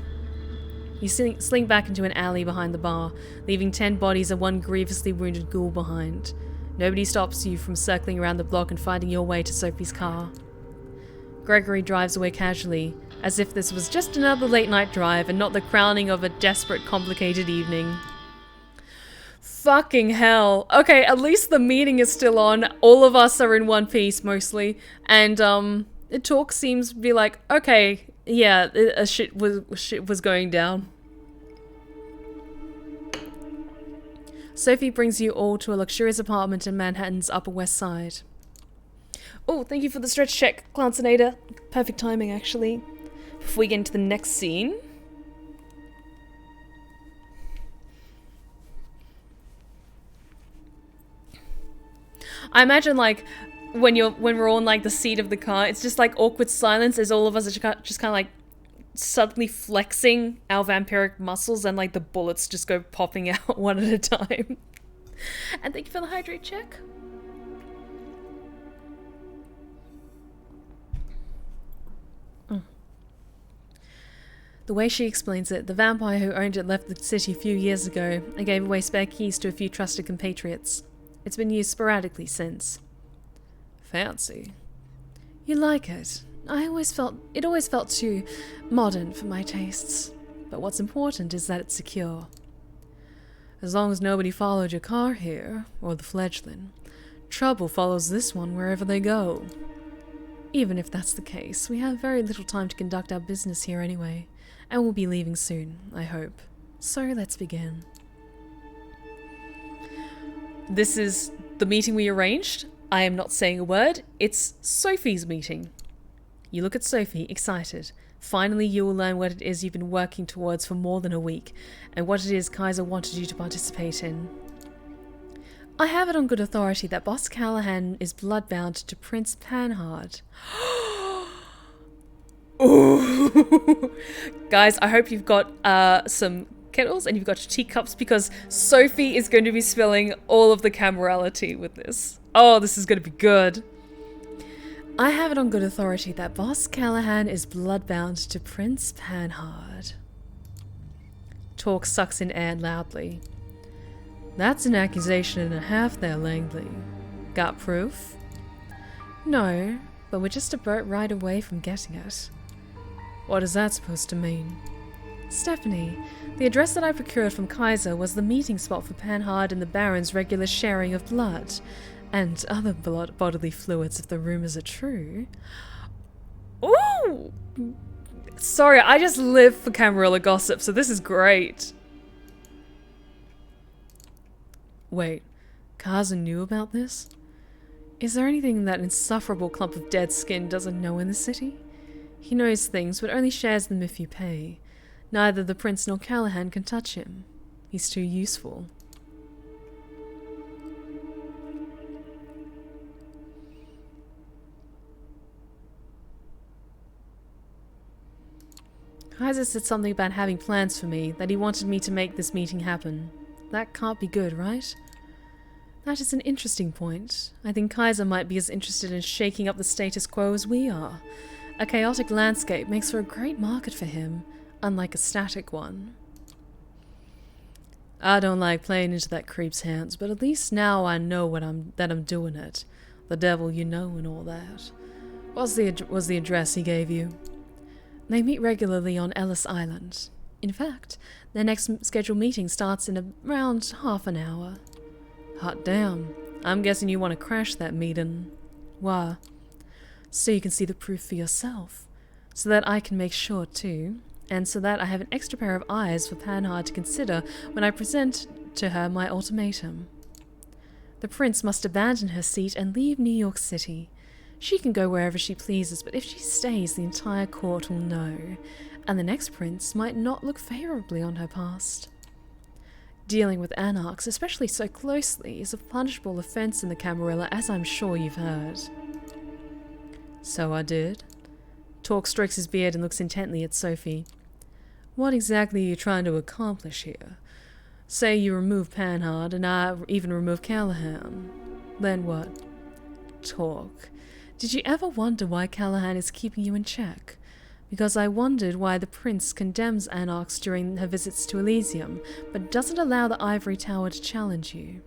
You slink back into an alley behind the bar, leaving 10 bodies and 1 grievously wounded ghoul behind. Nobody stops you from circling around the block and finding your way to Sophie's car. Gregory drives away casually, as if this was just another late-night drive and not the crowning of a desperate, complicated evening. Fucking hell. Okay, at least the meeting is still on. All of us are in one piece, mostly. And, the talk seems to be like, okay, yeah, shit was going down. Sophie brings you all to a luxurious apartment in Manhattan's Upper West Side. Oh, thank you for the stretch check, Clownsonator. Perfect timing, actually. Before we get into the next scene. I imagine, like, when we're all in, like, the seat of the car, it's just, like, awkward silence as all of us are just kind of, like, suddenly flexing our vampiric muscles and, like, the bullets just go popping out one at a time. And thank you for the hydrate check. The way she explains it, the vampire who owned it left the city a few years ago and gave away spare keys to a few trusted compatriots. It's been used sporadically since. Fancy. You like it? It always felt too modern for my tastes. But what's important is that it's secure. As long as nobody followed your car here, or the fledgling, trouble follows this one wherever they go. Even if that's the case, we have very little time to conduct our business here anyway. And we'll be leaving soon, I hope. So let's begin. This is the meeting we arranged. I am not saying a word. It's Sophie's meeting. You look at Sophie, excited. Finally, you will learn what it is you've been working towards for more than a week, and what it is Kaiser wanted you to participate in. I have it on good authority that Boss Callahan is bloodbound to Prince Panhard. Ooh. Guys, I hope you've got some kettles and you've got your teacups, because Sophie is going to be spilling all of the camerality with this. Oh, this is going to be good. I have it on good authority that Boss Callahan is bloodbound to Prince Panhard. Torque sucks in air loudly. That's an accusation and a half there, Langley. Got proof? No, but we're just a boat ride away from getting it. What is that supposed to mean? Stephanie, the address that I procured from Kaiser was the meeting spot for Panhard and the Baron's regular sharing of blood. And other bodily fluids if the rumours are true. Ooh! Sorry, I just live for Camarilla gossip, so this is great. Wait, Kaiser knew about this? Is there anything that insufferable clump of dead skin doesn't know in the city? He knows things, but only shares them if you pay. Neither the Prince nor Callahan can touch him. He's too useful. Kaiser said something about having plans for me, that he wanted me to make this meeting happen. That can't be good, right? That is an interesting point. I think Kaiser might be as interested in shaking up the status quo as we are. A chaotic landscape makes for a great market for him, unlike a static one. I don't like playing into that creep's hands, but at least now I know that I'm doing it. The devil you know and all that. What was the address he gave you? They meet regularly on Ellis Island. In fact, their next scheduled meeting starts in around half an hour. Hot damn. I'm guessing you want to crash that meeting. Why? So you can see the proof for yourself. So that I can make sure too. And so that I have an extra pair of eyes for Panhard to consider when I present to her my ultimatum. The prince must abandon her seat and leave New York City. She can go wherever she pleases, but if she stays, the entire court will know, and the next prince might not look favourably on her past. Dealing with anarchs, especially so closely, is a punishable offence in the Camarilla, as I'm sure you've heard. So I did. Torque strokes his beard and looks intently at Sophie. What exactly are you trying to accomplish here? Say you remove Panhard, and I even remove Callahan. Then what? Torque. Did you ever wonder why Callahan is keeping you in check? Because I wondered why the prince condemns anarchs during her visits to Elysium, but doesn't allow the ivory tower to challenge you.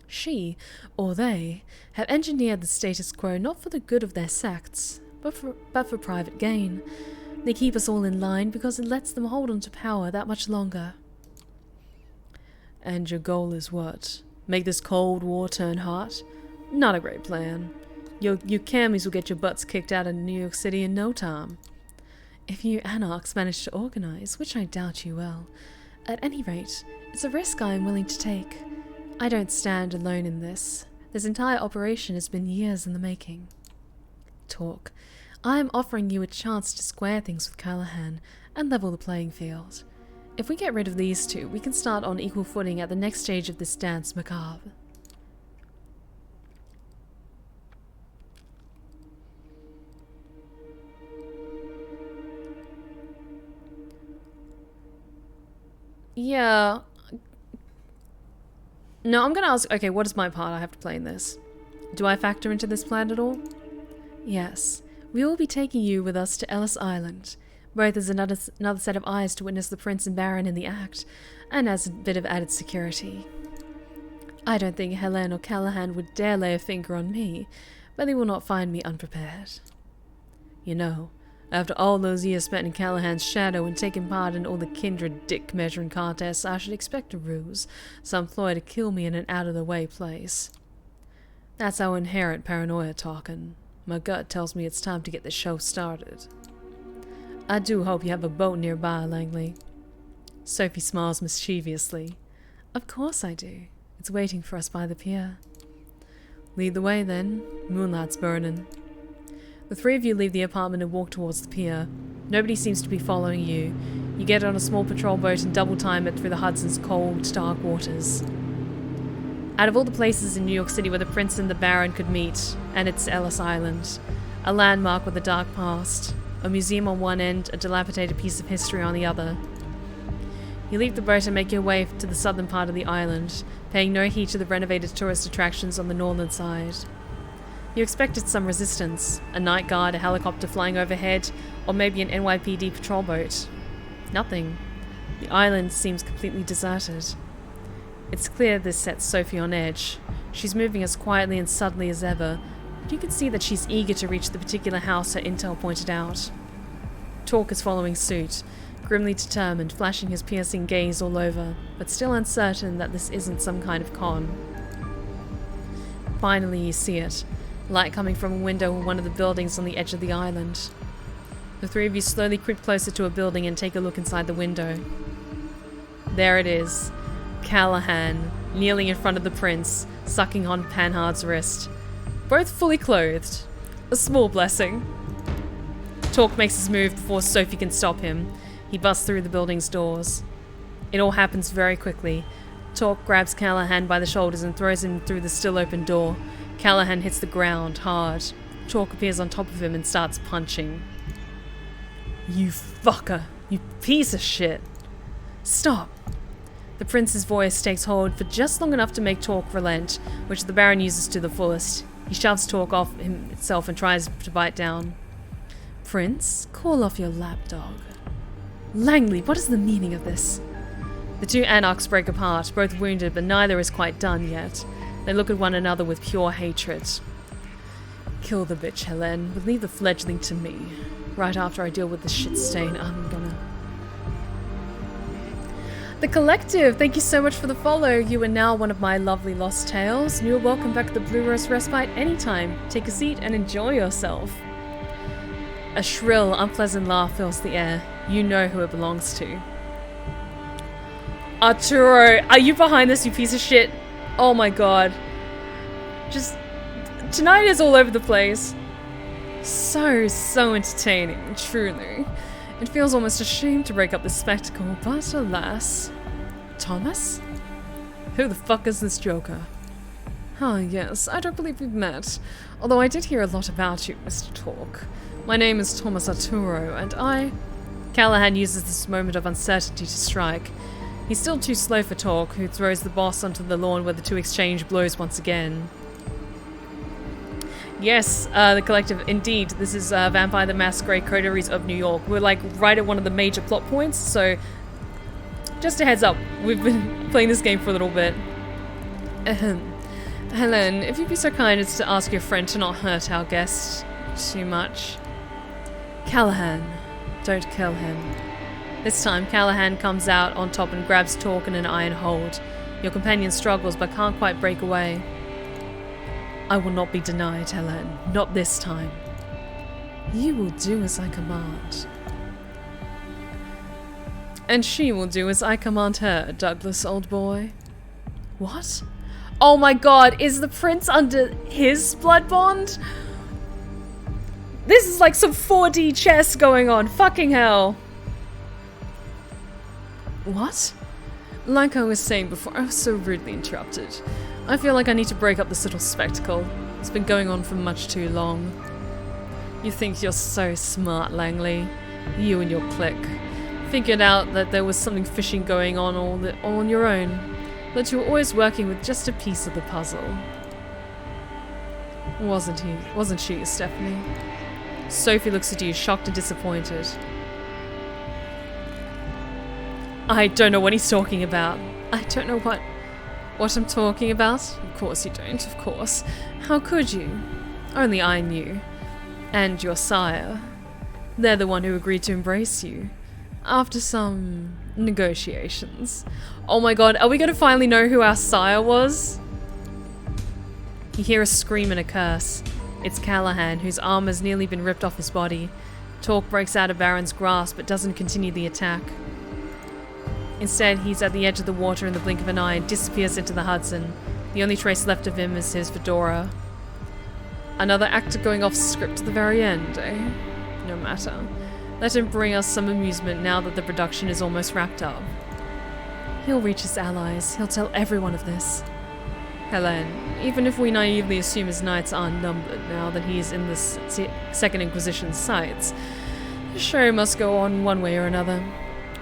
She, or they, have engineered the status quo not for the good of their sects, but for private gain. They keep us all in line because it lets them hold on to power that much longer. And your goal is what? Make this Cold War turn hot? Not a great plan. You cammies will get your butts kicked out of New York City in no time. If you anarchs manage to organize, which I doubt you will. At any rate, it's a risk I am willing to take. I don't stand alone in this. This entire operation has been years in the making. Torque, I am offering you a chance to square things with Callahan and level the playing field. If we get rid of these two, we can start on equal footing at the next stage of this dance macabre. Yeah. No, I'm gonna ask, okay, what is my part I have to play in this? Do I factor into this plan at all? Yes. We will be taking you with us to Ellis Island, both as another set of eyes to witness the Prince and Baron in the act, and as a bit of added security. I don't think Helen or Callahan would dare lay a finger on me, but they will not find me unprepared. You know, after all those years spent in Callahan's shadow and taking part in all the kindred dick-measuring contests, I should expect a ruse, some ploy to kill me in an out-of-the-way place. That's our inherent paranoia talking. My gut tells me it's time to get the show started. I do hope you have a boat nearby, Langley. Sophie smiles mischievously. Of course I do. It's waiting for us by the pier. Lead the way, then. Moonlight's burning. The three of you leave the apartment and walk towards the pier. Nobody seems to be following you. You get on a small patrol boat and double time it through the Hudson's cold, dark waters. Out of all the places in New York City where the Prince and the Baron could meet, and it's Ellis Island, a landmark with a dark past, a museum on one end, a dilapidated piece of history on the other. You leave the boat and make your way to the southern part of the island, paying no heed to the renovated tourist attractions on the northern side. You expected some resistance, a night guard, a helicopter flying overhead, or maybe an NYPD patrol boat. Nothing. The island seems completely deserted. It's clear this sets Sophie on edge. She's moving as quietly and subtly as ever, but you can see that she's eager to reach the particular house her intel pointed out. Torque is following suit. grimly determined, flashing his piercing gaze all over, but still uncertain that this isn't some kind of con. Finally you see it, light coming from a window in one of the buildings on the edge of the island. The three of you slowly creep closer to a building and take a look inside the window. There it is, Callahan, kneeling in front of the prince, sucking on Panhard's wrist. Both fully clothed. A small blessing. Torque makes his move before Sophie can stop him. He busts through the building's doors. It all happens very quickly. Torque grabs Callahan by the shoulders and throws him through the still open door. Callahan hits the ground hard. Torque appears on top of him and starts punching. You fucker. You piece of shit. Stop. The prince's voice takes hold for just long enough to make Torque relent, which the Baron uses to the fullest. He shoves Torque off himself and tries to bite down. Prince, call off your lapdog. Langley, what is the meaning of this? The two anarchs break apart, both wounded, but neither is quite done yet. They look at one another with pure hatred. Kill the bitch, Helen, but leave the fledgling to me. Right after I deal with this shit stain, I'm gonna... The Collective, thank you so much for the follow. You are now one of my lovely lost tales, and you are welcome back to the Blue Rose Respite anytime. Take a seat and enjoy yourself. A shrill, unpleasant laugh fills the air. You know who it belongs to. Arturo, are you behind this, you piece of shit? Oh my god. Just... tonight is all over the place. So entertaining, truly. It feels almost a shame to break up this spectacle, but alas. Thomas? Who the fuck is this joker? Ah, yes, I don't believe we've met. Although I did hear a lot about you, Mr. Torque. My name is Thomas Arturo, and I... Callahan uses this moment of uncertainty to strike. He's still too slow for Torque, who throws the boss onto the lawn where the two exchange blows once again. Yes, the Collective, indeed, this is Vampire the Masquerade Coteries of New York. We're like right at one of the major plot points, so just a heads up, we've been playing this game for a little bit. Helen, if you'd be so kind as to ask your friend to not hurt our guest too much. Callahan, don't kill him. This time, Callahan comes out on top and grabs Torque in an iron hold. Your companion struggles but can't quite break away. I will not be denied, Helen. Not this time. You will do as I command. And she will do as I command her, Douglas, old boy. What? Oh my god, is the prince under his blood bond? This is like some 4D chess going on. Fucking hell. What? Like I was saying before, I was so rudely interrupted. I feel like I need to break up this little spectacle. It's been going on for much too long. You think you're so smart, Langley. You and your clique. Figured out that there was something fishy going on all on your own. But you were always working with just a piece of the puzzle. Wasn't she, Stephanie? Sophie looks at you, shocked and disappointed. I don't know what he's talking about. I don't know what I'm talking about? Of course you don't, of course. How could you? Only I knew. And your sire. They're the one who agreed to embrace you. After some negotiations. Oh my god, are we going to finally know who our sire was? You hear a scream and a curse. It's Callahan, whose arm has nearly been ripped off his body. Torque breaks out of Baron's grasp, but doesn't continue the attack. Instead, he's at the edge of the water in the blink of an eye and disappears into the Hudson. The only trace left of him is his fedora. Another actor going off script at the very end, eh? No matter. Let him bring us some amusement now that the production is almost wrapped up. He'll reach his allies. He'll tell everyone of this. Helen, even if we naively assume his nights are numbered now that he is in the Second Inquisition's sights, the show must go on one way or another.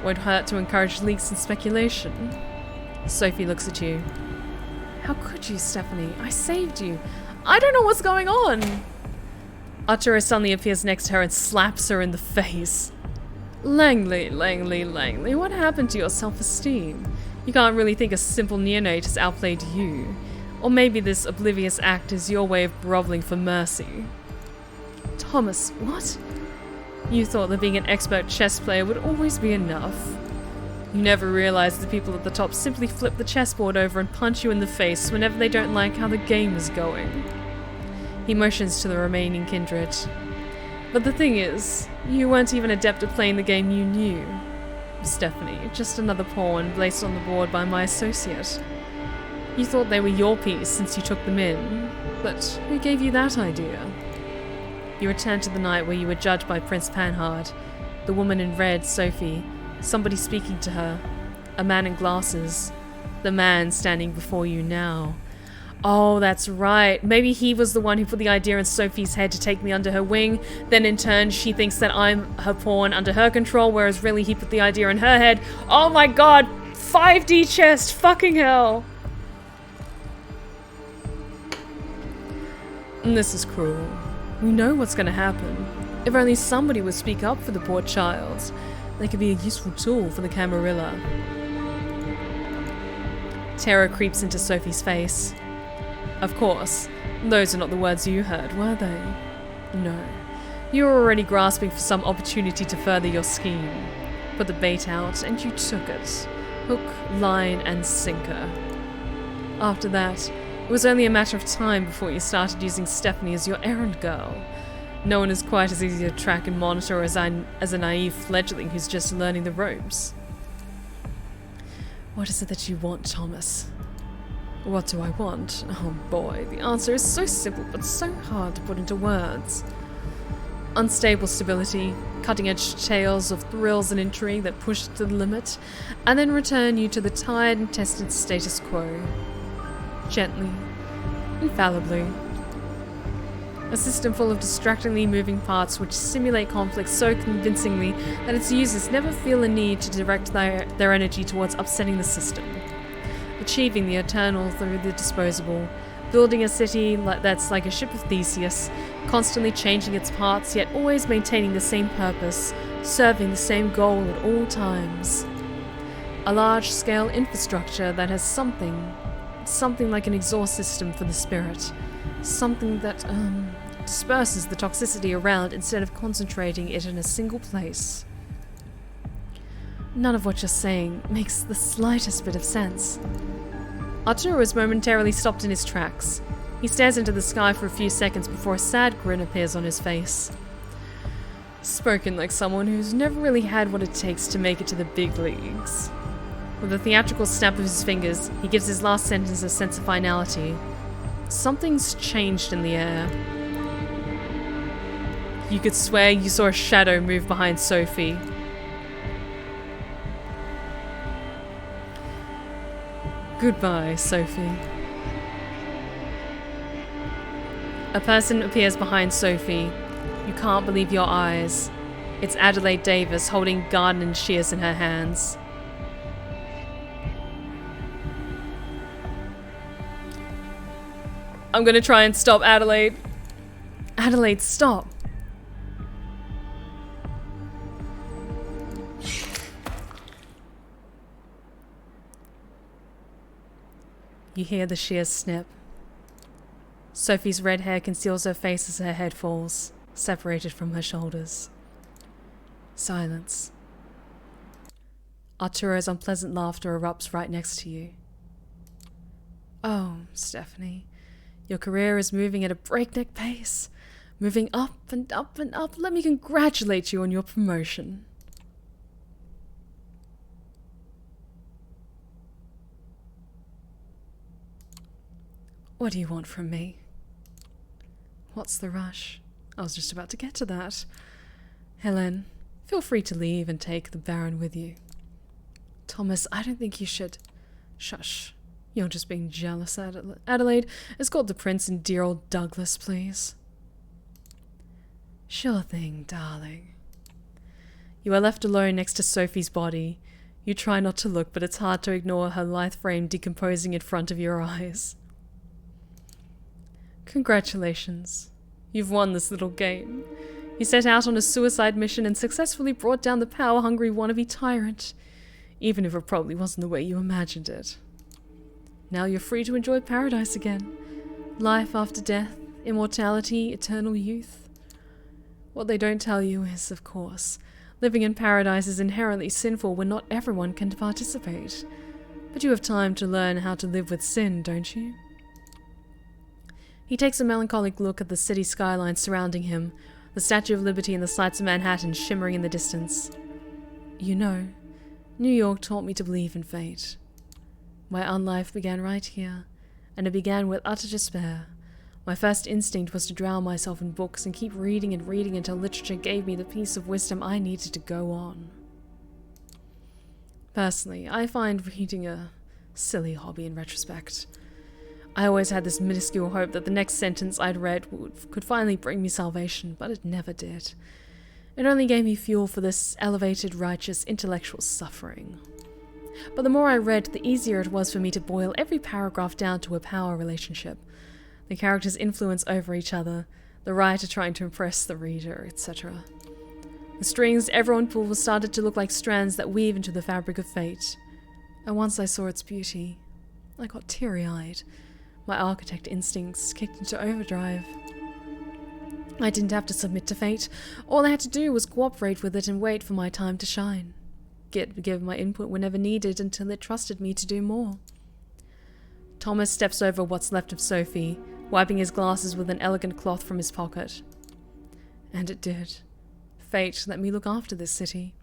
Won't hurt to encourage leaks and speculation. Sophie looks at you. How could you, Stephanie? I saved you. I don't know what's going on. Arturo suddenly appears next to her and slaps her in the face. Langley, what happened to your self-esteem? You can't really think a simple neonate has outplayed you. Or maybe this oblivious act is your way of groveling for mercy. Thomas, what? You thought that being an expert chess player would always be enough. You never realized the people at the top simply flip the chessboard over and punch you in the face whenever they don't like how the game is going. He motions to the remaining kindred. But the thing is, you weren't even adept at playing the game you knew. Stephanie, just another pawn placed on the board by my associate. You thought they were your piece since you took them in, but who gave you that idea? You returned to the night where you were judged by Prince Panhard, the woman in red, Sophie, somebody speaking to her, a man in glasses, the man standing before you now. Oh, that's right. Maybe he was the one who put the idea in Sophie's head to take me under her wing, then in turn she thinks that I'm her pawn under her control, whereas really he put the idea in her head. Oh my god! 5D chest! Fucking hell! This is cruel. We know what's gonna happen. If only somebody would speak up for the poor child. They could be a useful tool for the Camarilla. Terror creeps into Sophie's face. Of course, those are not the words you heard, were they? No. You were already grasping for some opportunity to further your scheme. Put the bait out, and you took it. Hook, line, and sinker. After that, it was only a matter of time before you started using Stephanie as your errand girl. No one is quite as easy to track and monitor as a naive fledgling who's just learning the ropes. What is it that you want, Thomas? What do I want? Oh boy, the answer is so simple but so hard to put into words. Unstable stability, cutting-edge tales of thrills and intrigue that push to the limit, and then return you to the tried and tested status quo. Gently, infallibly. A system full of distractingly moving parts which simulate conflict so convincingly that its users never feel a need to direct their energy towards upsetting the system. Achieving the eternal through the disposable, building a city that's like a ship of Theseus, constantly changing its parts yet always maintaining the same purpose, serving the same goal at all times. A large-scale infrastructure that has something like an exhaust system for the spirit, something that disperses the toxicity around instead of concentrating it in a single place. None of what you're saying makes the slightest bit of sense. Arturo is momentarily stopped in his tracks. He stares into the sky for a few seconds before a sad grin appears on his face. Spoken like someone who's never really had what it takes to make it to the big leagues. With a theatrical snap of his fingers, he gives his last sentence a sense of finality. Something's changed in the air. You could swear you saw a shadow move behind Sophie. Goodbye, Sophie. A person appears behind Sophie. You can't believe your eyes. It's Adelaide Davis holding garden and shears in her hands. I'm gonna try and stop Adelaide. Adelaide, stop. You hear the shears snip. Sophie's red hair conceals her face as her head falls, separated from her shoulders. Silence. Arturo's unpleasant laughter erupts right next to you. Oh, Stephanie, your career is moving at a breakneck pace, moving up and up and up. Let me congratulate you on your promotion. What do you want from me? What's the rush? I was just about to get to that. Helen, feel free to leave and take the Baron with you. Thomas, I don't think you should... Shush. You're just being jealous, Adelaide. Escort the prince and dear old Douglas, please. Sure thing, darling. You are left alone next to Sophie's body. You try not to look, but it's hard to ignore her lithe frame decomposing in front of your eyes. Congratulations. You've won this little game. You set out on a suicide mission and successfully brought down the power-hungry wannabe tyrant, even if it probably wasn't the way you imagined it. Now you're free to enjoy paradise again. Life after death, immortality, eternal youth. What they don't tell you is, of course, living in paradise is inherently sinful when not everyone can participate. But you have time to learn how to live with sin, don't you? He takes a melancholic look at the city skyline surrounding him, the Statue of Liberty and the sights of Manhattan shimmering in the distance. You know, New York taught me to believe in fate. My unlife began right here, and it began with utter despair. My first instinct was to drown myself in books and keep reading and reading until literature gave me the piece of wisdom I needed to go on. Personally, I find reading a silly hobby in retrospect. I always had this minuscule hope that the next sentence I'd read could finally bring me salvation, but it never did. It only gave me fuel for this elevated, righteous, intellectual suffering. But the more I read, the easier it was for me to boil every paragraph down to a power relationship. The characters' influence over each other, the writer trying to impress the reader, etc. The strings everyone pulled started to look like strands that weave into the fabric of fate. And once I saw its beauty, I got teary-eyed. My architect instincts kicked into overdrive. I didn't have to submit to fate. All I had to do was cooperate with it and wait for my time to shine. Give my input whenever needed until it trusted me to do more. Thomas steps over what's left of Sophie, wiping his glasses with an elegant cloth from his pocket. And it did. Fate let me look after this city.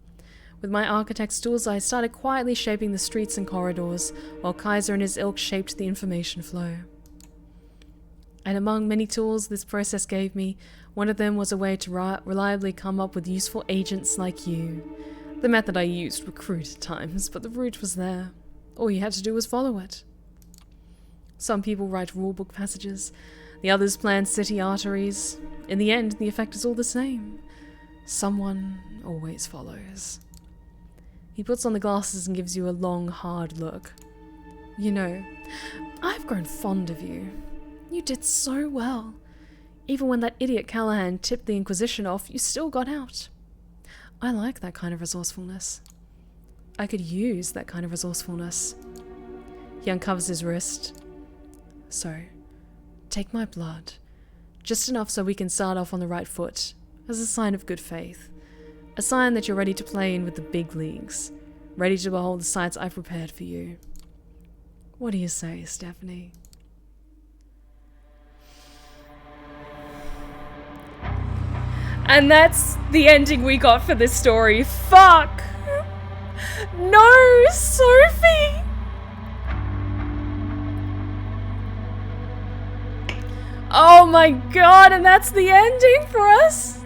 With my architect's tools, I started quietly shaping the streets and corridors, while Kaiser and his ilk shaped the information flow. And among many tools this process gave me, one of them was a way to reliably come up with useful agents like you. The method I used were crude at times, but the route was there. All you had to do was follow it. Some people write rulebook passages, the others plan city arteries. In the end, the effect is all the same. Someone always follows. He puts on the glasses and gives you a long, hard look. You know, I've grown fond of you. You did so well. Even when that idiot Callahan tipped the Inquisition off, you still got out. I like that kind of resourcefulness. I could use that kind of resourcefulness. He uncovers his wrist. So, take my blood. Just enough so we can start off on the right foot, as a sign of good faith. A sign that you're ready to play in with the big leagues. Ready to behold the sights I've prepared for you. What do you say, Stephanie? And that's the ending we got for this story. Fuck! No, Sophie! Oh my god, and that's the ending for us?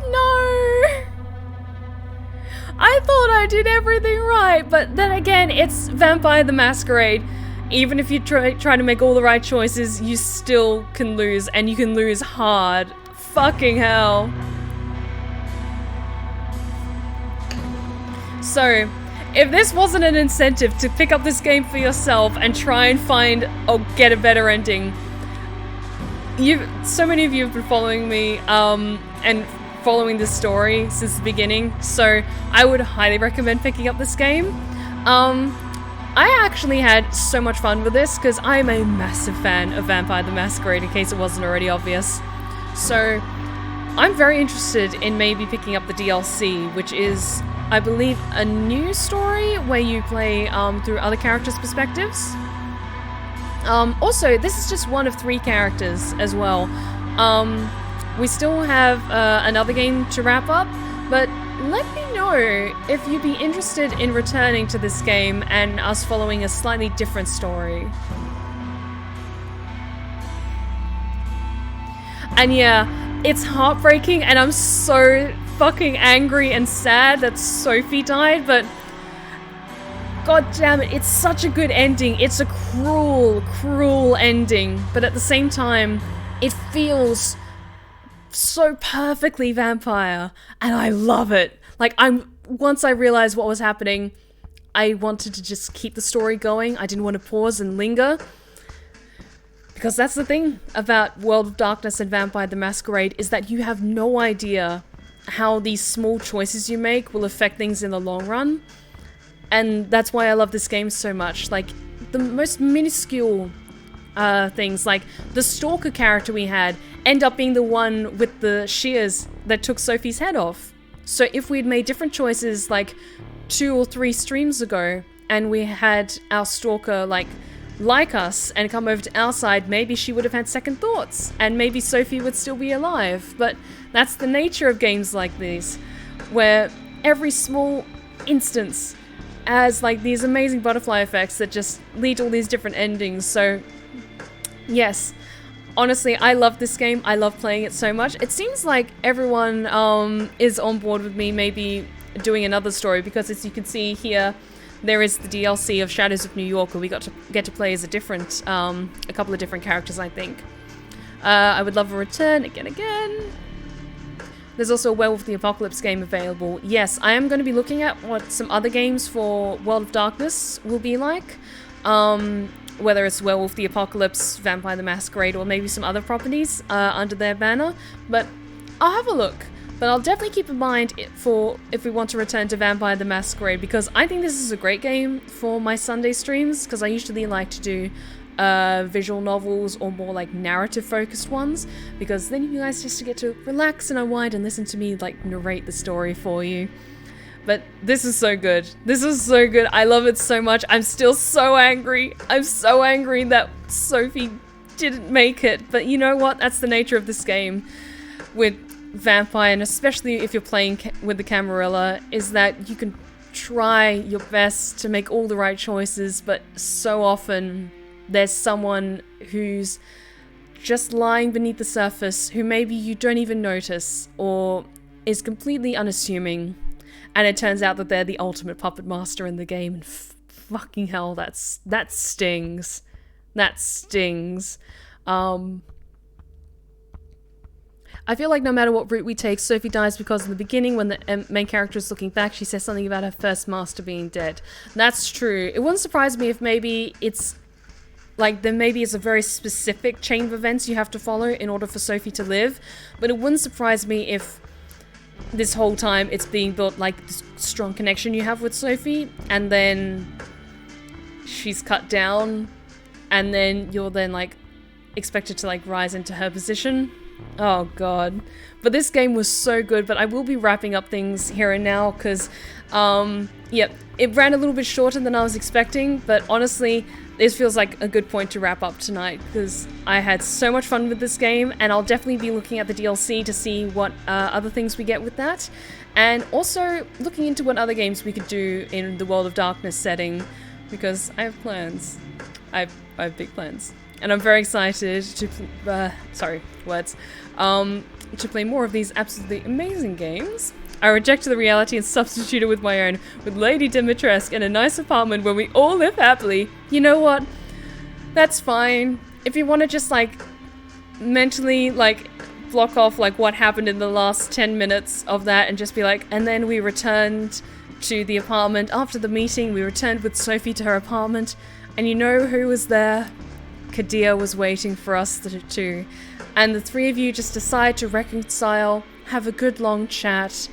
No! I thought I did everything right, but then again, it's Vampire the Masquerade. Even if you try to make all the right choices, you still can lose, and you can lose hard. Fucking hell. So, if this wasn't an incentive to pick up this game for yourself and try and find or get a better ending, so many of you have been following me and following this story since the beginning, so I would highly recommend picking up this game. I actually had so much fun with this because I'm a massive fan of Vampire the Masquerade, in case it wasn't already obvious. So I'm very interested in maybe picking up the DLC, which is, I believe, a new story where you play through other characters' perspectives. Also, this is just one of 3 characters as well. We still have another game to wrap up, but let me know if you'd be interested in returning to this game and us following a slightly different story. And yeah, it's heartbreaking and I'm so fucking angry and sad that Sophie died, but god damn it, it's such a good ending. It's a cruel, cruel ending, but at the same time, it feels so perfectly vampire, and I love it. Like, once I realized what was happening, I wanted to just keep the story going. I didn't want to pause and linger, because that's the thing about World of Darkness and Vampire the Masquerade, is that you have no idea how these small choices you make will affect things in the long run. And that's why I love this game so much. Like, the most minuscule things. Like the Stalker character we had end up being the one with the shears that took Sophie's head off. So if we'd made different choices like 2 or 3 streams ago, and we had our Stalker like us and come over to our side, maybe she would have had second thoughts, and maybe Sophie would still be alive. But that's the nature of games like these, where every small instance has like these amazing butterfly effects that just lead to all these different endings. So yes, honestly, I love this game. I love playing it so much. It seems like everyone is on board with me maybe doing another story, because as you can see here, there is the DLC of Shadows of New York, where we get to play as a couple of different characters, I think. I would love a return again. There's also a Werewolf the Apocalypse game available. Yes, I am going to be looking at what some other games for World of Darkness will be like. Whether it's Werewolf the Apocalypse, Vampire the Masquerade, or maybe some other properties under their banner. But I'll have a look. But I'll definitely keep in mind for if we want to return to Vampire the Masquerade, because I think this is a great game for my Sunday streams, because I usually like to do visual novels or more like narrative focused ones, because then you guys just get to relax and unwind and listen to me like narrate the story for you. But this is so good. This is so good. I love it so much. I'm still so angry. I'm so angry that Sophie didn't make it. But you know what? That's the nature of this game with Vampire, and especially if you're playing with the Camarilla, is that you can try your best to make all the right choices, but so often there's someone who's just lying beneath the surface who maybe you don't even notice, or is completely unassuming, and it turns out that they're the ultimate puppet master in the game, and fucking hell, that stings. That stings. I feel like no matter what route we take, Sophie dies, because in the beginning, when the main character is looking back, she says something about her first master being dead. That's true. It wouldn't surprise me if maybe it's like, there maybe is a very specific chain of events you have to follow in order for Sophie to live, but it wouldn't surprise me if this whole time it's being built like this strong connection you have with Sophie, and then she's cut down, and then you're then like expected to like rise into her position. Oh god. But this game was so good, but I will be wrapping up things here and now, because yep, it ran a little bit shorter than I was expecting, but honestly, this feels like a good point to wrap up tonight, because I had so much fun with this game, and I'll definitely be looking at the DLC to see what other things we get with that, and also looking into what other games we could do in the World of Darkness setting, because I have plans. I have big plans. And I'm very excited to, to play more of these absolutely amazing games. I rejected the reality and substituted with my own, with Lady Dimitrescu in a nice apartment where we all live happily. You know what? That's fine. If you want to just, like, mentally, like, block off, like, what happened in the last 10 minutes of that and just be like, and then we returned to the apartment. After the meeting, we returned with Sophie to her apartment, and you know who was there? Kadir was waiting for us too, and the three of you just decide to reconcile, have a good long chat,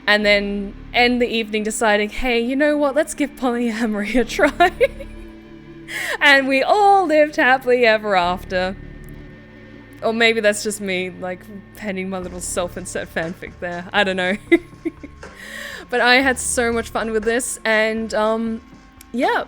and then end the evening deciding, hey, you know what, let's give polyamory a try. And we all lived happily ever after. Or maybe that's just me, like, penning my little self-insert fanfic there. I don't know. But I had so much fun with this, and yeah.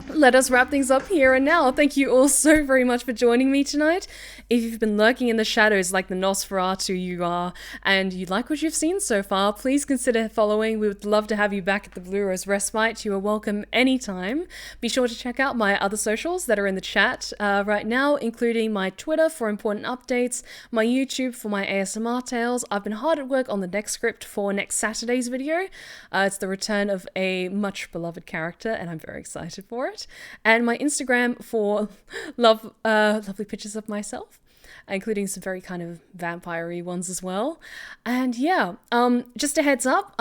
Let us wrap things up here and now. Thank you all so very much for joining me tonight. If you've been lurking in the shadows like the Nosferatu you are, and you like what you've seen so far, please consider following. We would love to have you back at the Blue Rose Respite. You are welcome anytime. Be sure to check out my other socials that are in the chat right now, including my Twitter for important updates, my YouTube for my ASMR tales. I've been hard at work on the next script for next Saturday's video. It's the return of a much beloved character, and I'm very excited for it. And my Instagram for lovely pictures of myself, including some very kind of vampire-y ones as well. And yeah, just a heads up,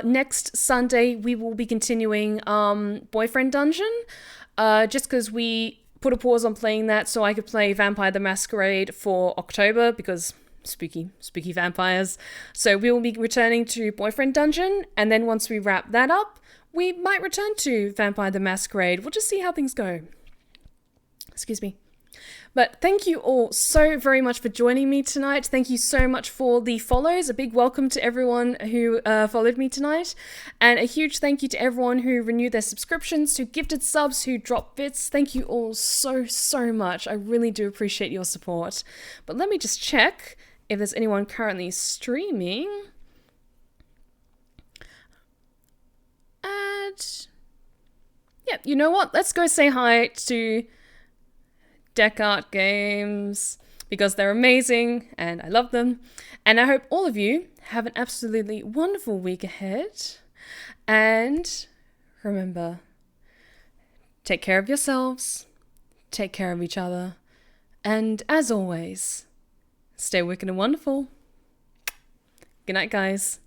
next Sunday we will be continuing Boyfriend Dungeon, just because we put a pause on playing that so I could play Vampire the Masquerade for October, because spooky vampires. So we will be returning to Boyfriend Dungeon, and then once we wrap that up, we might return to Vampire the Masquerade. We'll just see how things go. Excuse me. But thank you all so very much for joining me tonight. Thank you so much for the follows. A big welcome to everyone who followed me tonight. And a huge thank you to everyone who renewed their subscriptions, who gifted subs, who dropped bits. Thank you all so much. I really do appreciate your support. But let me just check if there's anyone currently streaming. And yeah, you know what? Let's go say hi to Descartes Games, because they're amazing and I love them. And I hope all of you have an absolutely wonderful week ahead. And remember, take care of yourselves, take care of each other, and as always, stay wicked and wonderful. Good night, guys.